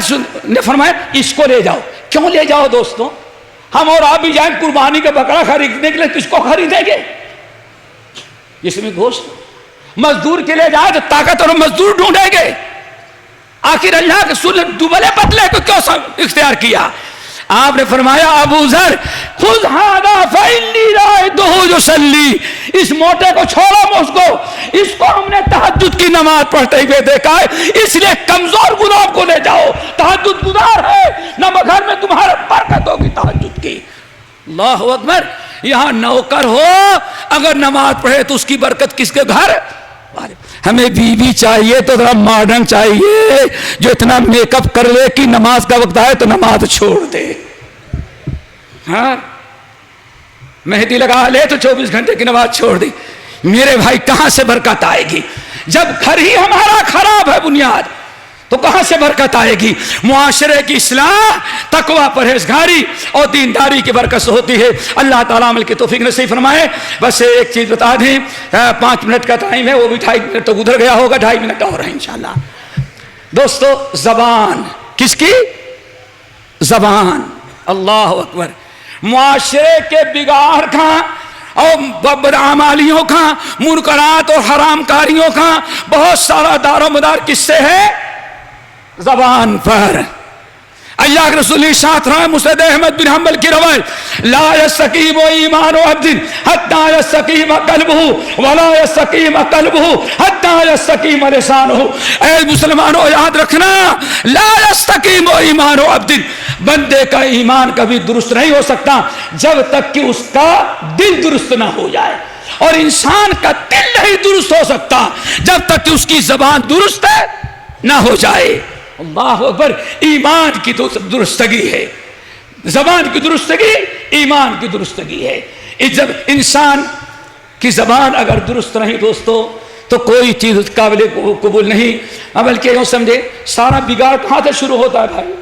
ने फरमाया इसको ले जाओ। क्यों ले जाओ दोस्तों? हम और आप भी जाएं कुर्बानी का बकरा खरीदने के लिए, किसको खरीदेंगे? जिसमें गोश्त। मजदूर के लिए जाए तो ताकतवर मजदूर ढूंढेंगे। आखिर अल्लाह के रसूल ने दुबले पतले को क्यों इख्तियार किया? आपने फरमाया अबू ज़र खुद हादा फइन्नी रायतुहु युसल्ली, इस मोटे को छोड़ो, इसको हमने तहज्जुद की नमाज पढ़ते हुए देखा है, इसलिए कमजोर गुलाम को ले जाओ, तहज्जुद गुजार है, न घर में तुम्हारे बरकत होगी तहज्जुद की। अल्लाह अकबर। यहाँ नौकर हो अगर नमाज पढ़े तो उसकी बरकत किसके घर? हमें बीवी चाहिए तो जरा मॉडर्न चाहिए, जो इतना मेकअप कर ले कि नमाज का वक्त आए तो नमाज छोड़ दे। हाँ, मेहंदी लगा ले तो 24 घंटे की नमाज छोड़ दी। मेरे भाई कहां से बरकत आएगी? जब घर ही हमारा खराब है बुनियाद, तो कहां से बरकत आएगी? मुआशरे की इस्लाह तकवा, परहेजगारी और दीनदारी की बरकत से होती है। अल्लाह ताला अमल की तौफीक नसीब फरमाए। बस एक चीज बता दें, 5 मिनट का टाइम है, वो भी 2.5 मिनट तो गुजर गया होगा, 2.5 मिनट और है इंशाल्लाह। दोस्तों, जबान किसकी? जबान। अल्लाह अकबर। मुआशरे के बिगाड़ का और बदआमालियों का, मुनकरात और हरामकारियों का बहुत सारा दारोमदार किससे है? जबान पर। अल्लाह के रसूल इरशाद रहा है मुस्नद अहमद बिन हंबल की रवायत, ला यस्तकीमु ईमानु अब्दिन हत्ता यस्तकीम कल्बुहु वला यस्तकीम कल्बुहु हत्ता यस्तकीम लिसानुहु। ऐ मुसलमानों याद रखना, ला यस्तकीमु ईमानु अब्दिन, बंदे का ईमान कभी दुरुस्त नहीं हो सकता जब तक कि उसका दिल दुरुस्त ना हो जाए, और इंसान का दिल नहीं दुरुस्त हो सकता जब तक कि उसकी जबान दुरुस्त ना हो जाए। अल्लाह अकबर। ईमान की तो दुरुस्तगी है, जबान की दुरुस्तगी ईमान की दुरुस्तगी है। जब इंसान की जबान अगर दुरुस्त नहीं दोस्तों तो कोई चीज उस काबिल कबूल नहीं। बल्कि यूं समझे सारा बिगाड़ कहां से शुरू होता है भाई?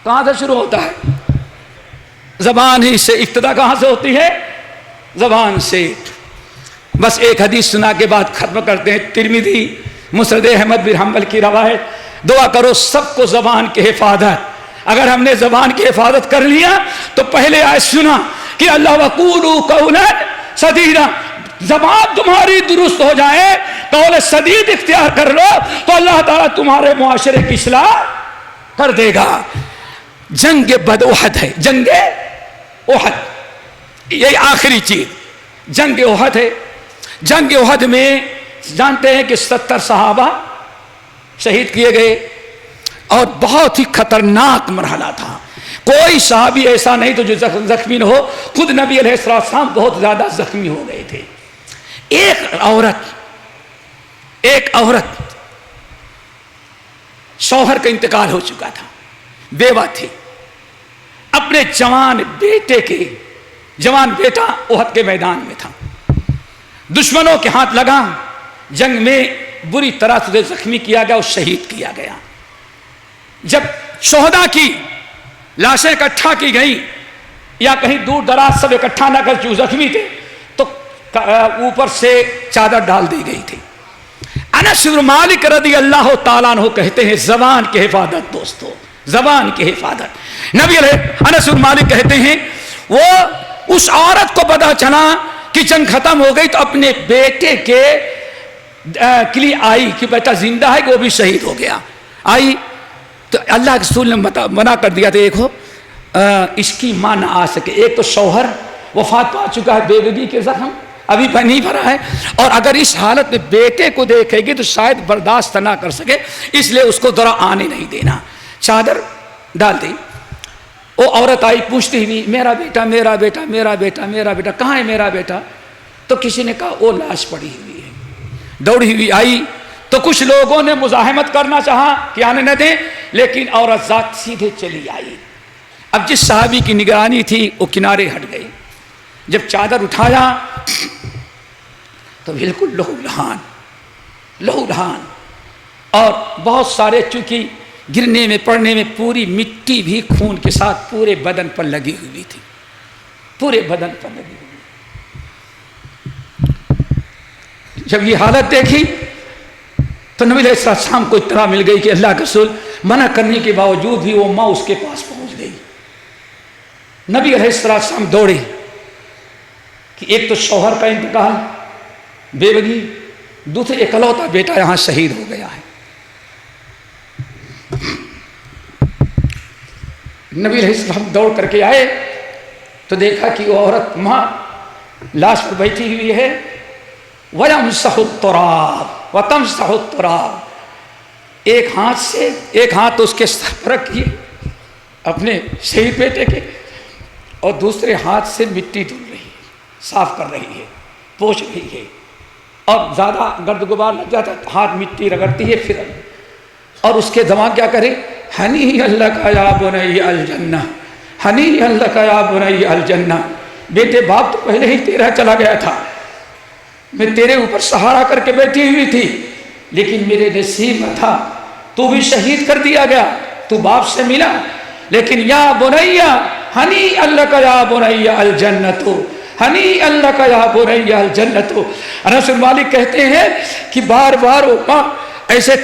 कहां से शुरू होता है? जबान ही से। इब्तिदा कहां से होती है? जबान से। बस एक हदीस सुना के बाद खत्म करते हैं। तिरमिजी मुस्नद अहमद बिन हंबल की रवायत, दुआ करो सबको जबान की हिफाजत। अगर हमने जबान की हिफाजत कर लिया तो पहले आयत सुना कि अल्लाह वकूलू कौलन सदीदा, जबान तुम्हारी दुरुस्त हो जाए, कौल सदीद इख्तियार कर लो तो अल्लाह ताला तुम्हारे मुआशरे की इस्लाह कर देगा। जंग बदओहद है, जंग ओहद, ये आखिरी चीज जंग ओहद है। जंग ओहद में जानते हैं कि 70 सहाबा शहीद किए गए और बहुत ही खतरनाक मरहला था। कोई सहाबी ऐसा नहीं तो जो जख्मी न हो। खुद नबी अलैहिस्सलाम बहुत ज्यादा जख्मी हो गए थे। एक औरत शौहर का इंतकाल हो चुका था, बेवा थी, अपने जवान बेटा ओहद के मैदान में था, दुश्मनों के हाथ लगा, जंग में बुरी तरह से जख्मी किया गया और शहीद किया गया। जब शोहदा की लाशें इकट्ठा की गई या कहीं दूर दराज सब इकट्ठा न कर जो जख्मी थे तो ऊपर से चादर डाल दी गई थी। अनस बिन मालिक रज़ी अल्लाह ताला अन्हु कहते हैं जबान की हिफाजत दोस्तों, जबान की हिफाजत। नबी अनस बिन मालिक कहते हैं वो उस औरत को पता चला कि जंग खत्म हो गई तो अपने बेटे के लिए आई कि बेटा जिंदा है कि वो भी शहीद हो गया। आई तो अल्लाह के रसूल ने मना कर दिया, देखो इसकी मां ना आ सके। एक तो शौहर वफात पा चुका है, बेगुदी के जख्म अभी नहीं भरा है, और अगर इस हालत में बेटे को देखेगी तो शायद बर्दाश्त ना कर सके, इसलिए उसको जरा आने नहीं देना। चादर डाल दी। वो औरत आई पूछती हुई, मेरा बेटा मेरा बेटा मेरा बेटा मेरा बेटा कहाँ है मेरा बेटा? तो किसी ने कहा वो लाश पड़ी हुई है। दौड़ी हुई आई तो कुछ लोगों ने मुजाहिमत करना चाहा कि आने न दें, लेकिन औरत जात सीधे चली आई। अब जिस साहबी की निगरानी थी वो किनारे हट गई। जब चादर उठाया तो बिल्कुल लहूलुहान और बहुत सारे, चूंकि गिरने में पड़ने में पूरी मिट्टी भी खून के साथ पूरे बदन पर लगी हुई थी, पूरे बदन पर लगी हुई। जब ये हालत देखी तो नबी अलैहिस्सलाम को इत्तला मिल गई कि अल्लाह के रसूल मना करने के बावजूद भी वो माँ उसके पास पहुंच गई। नबी अलैहिस्सलाम दौड़े कि एक तो शौहर का इंतकाल, बेवगी, दूसरे इकलौता बेटा यहां शहीद हो गया है। नबी अलैहिस्सलाम दौड़ करके आए तो देखा कि वो औरत मां लाश पर बैठी हुई है। एक हाथ से, एक हाथ तो उसके सर पर रखिए अपने शहीद बेटे के, और दूसरे हाथ से मिट्टी धुल रही है, साफ कर रही है, पोंछ रही है, और ज़्यादा गर्द गुबार लग जाता है हाथ मिट्टी रगड़ती है फिर। और उसके जवान क्या करे, हनी अल्लाह का या बुनैया अल जन्नह, हनी अल्लाह का या बुनैया अल जन्नह। बेटे बाप तो पहले ही तेरा चला गया था, मैं तेरे ऊपर सहारा करके बैठी हुई थी, लेकिन मेरे नसीब में था तू भी शहीद कर दिया गया, तू बाप से मिला। लेकिन या बुनैया हनी अल्लाह का या बुनैया अल जन्नतो, हनी अल्लाह का या बुनैया अल जन्नतो। अनस बिन मालिक कहते हैं कि बार बार वो माँ ऐसे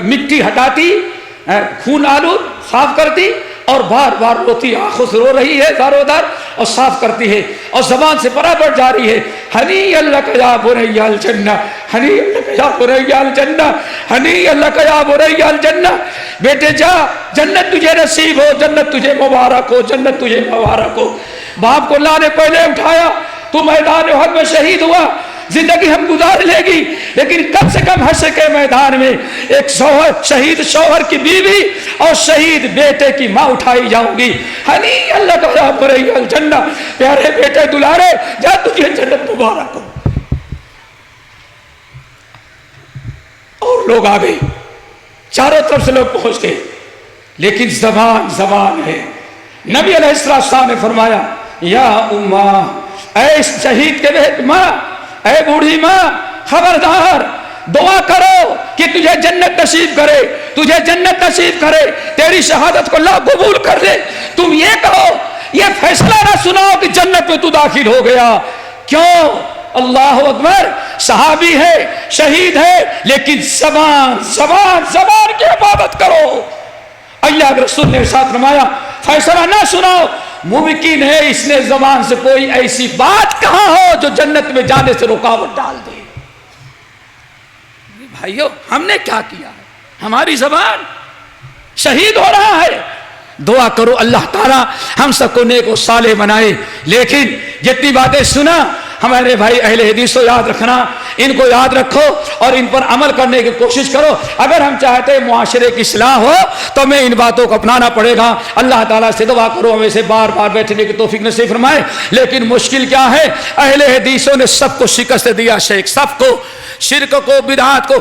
मिट्टी हटाती, खून आलू साफ कर दी और बार बार रोती, आंखों से रो रही है दारोदार और साफ करती है और जबान से बराबर जा रही है, हनी अल्लाह कया बुरैयाल जन्ना, हनी अल्लाह कया बुरैयाल जन्ना, हनी अल्लाह कया बुरैयाल जन्ना। बेटे जा, जन्नत तुझे नसीब हो, जन्नत तुझे मुबारक हो, जन्नत तुझे मुबारक हो। बाप को अल्लाह ने पहले उठाया, तू मैदान उहद में शहीद हुआ, जिंदगी हम गुजार लेगी, लेकिन कम से कम हश्र के मैदान में एक शहीद शौहर की बीवी और शहीद बेटे की मां उठाई जाऊंगी। हनी अल्लाह का बुरैयाल जन्ना, प्यारे बेटे दुलारे जा, तुझे जन्नत मुबारक हो। और लोग आ गए, चारों तरफ से लोग पहुंच गए, लेकिन जबान जबान है। नबी अलैहिस्सलाम ने फरमाया, या उम्मा, ऐ शहीद के बेटे मां, ऐ बूढ़ी मां, खबरदार, दुआ करो कि तुझे जन्नत नसीब करे, तुझे जन्नत नसीब करे, तेरी शहादत को अल्लाह कबूल कर ले। तुम ये कहो, ये फैसला ना सुनाओ कि जन्नत में तू दाखिल हो गया। क्यों? अल्लाह अकबर, सहाबी है, शहीद है, लेकिन जबान जबान जबान की इबादत करो। अल्लाह के रसूल ने साथ फरमाया, फैसला ना सुनाओ, मुमकिन है इसने जबान से कोई ऐसी बात कहा हो जो जन्नत में जाने से रुकावट डाल दे। भाइयों, हमने क्या किया है? हमारी जबान, शहीद हो रहा है। दुआ करो अल्लाह ताला हम सबको नेक और साले बनाए। लेकिन जितनी बातें सुना, हमारे भाई अहले हदीस को याद रखना, इनको याद रखो और इन पर अमल करने की कोशिश करो। अगर हम चाहते हैं मुआशरे की इस्लाह हो तो हमें इन बातों को अपनाना पड़ेगा। अल्लाह ताला से दुआ करो हमें से बार बार बैठने की तौफीक नसीब फरमाए। लेकिन मुश्किल क्या है, अहले हदीसों ने सबको शिकस्त दिया, शेख, सबको, शिरक को, बिदअत को।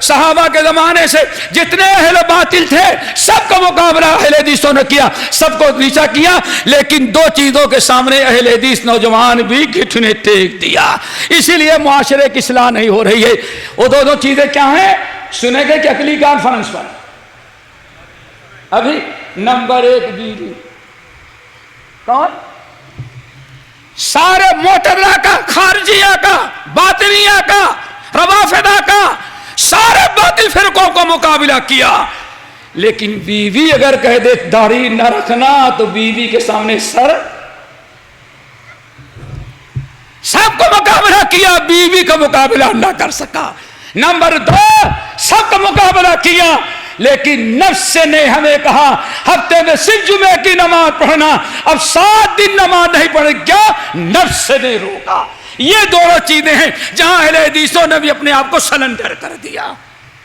सहाबा के जमाने से जितने अहले बातिल थे सबका मुकाबला अहले हदीसों ने किया, सबको नीचा किया। लेकिन दो चीजों के सामने अहले हदीस नौजवान भी घुटने टेक दिया, इसीलिए मुआशरे की इस्लाह नहीं हो रही है। वो दो चीजें क्या हैं? सुनेंगे कि अगली कॉन्फ्रेंस पर। अभी नंबर 1 बीवी, कौन? सारे मोतज़िला का, खारजिया का, बातिनिया का, रवाफिदा का, सारे बातिल फिरकों को मुकाबला किया। लेकिन बीवी अगर कह दे दाढ़ी न रखना तो बीवी के सामने सर, सबको मुकाबला किया, बीवी का मुकाबला ना कर सका। नंबर 2, सबका मुकाबला किया, लेकिन नफ्स ने हमें कहा हफ्ते में सिर्फ जुमे की नमाज पढ़ना, अब 7 दिन नमाज नहीं पढ़े, क्या? नफ्स ने रोका। ये दोनों चीजें हैं जहां अहले हदीसों ने भी अपने आप को सरेंडर कर दिया।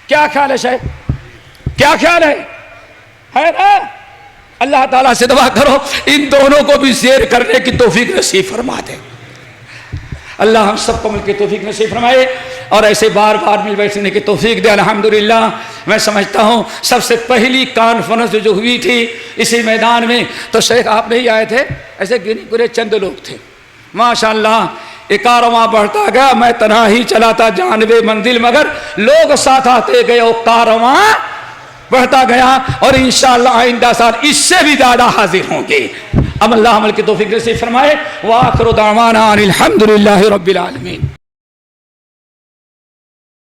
क्या ख्याल है शायद? क्या ख्याल है ना? अल्लाह ताला से दुआ करो इन दोनों को भी शेयर करने की तौफीक नसीब फरमा दे। अल्लाह हम सबको मिलकर तौफीक नसीब फरमाए और ऐसे बार बार मिल बैठने की तौफीक दे। अल्हम्दुलिल्लाह, मैं समझता हूँ सबसे पहली कॉन्फ्रेंस जो हुई थी इसी मैदान में, तो शेख आप नहीं आए थे, ऐसे गिने पूरे चंद लोग थे। माशाअल्लाह, एक कारवां बढ़ता गया, मैं तन्हा ही चलाता जानबे मंजिल, मगर लोग साथ आते गए, वो कारवां बढ़ता गया और इंशाअल्लाह आइंदा साल इससे भी ज्यादा हाजिर होंगे। अब अल्लाह अमल की तौफीक नसीब फरमाए। व आखिरु दावाना अनिल हम्दुलिल्लाहि रब्बिल आलमीन।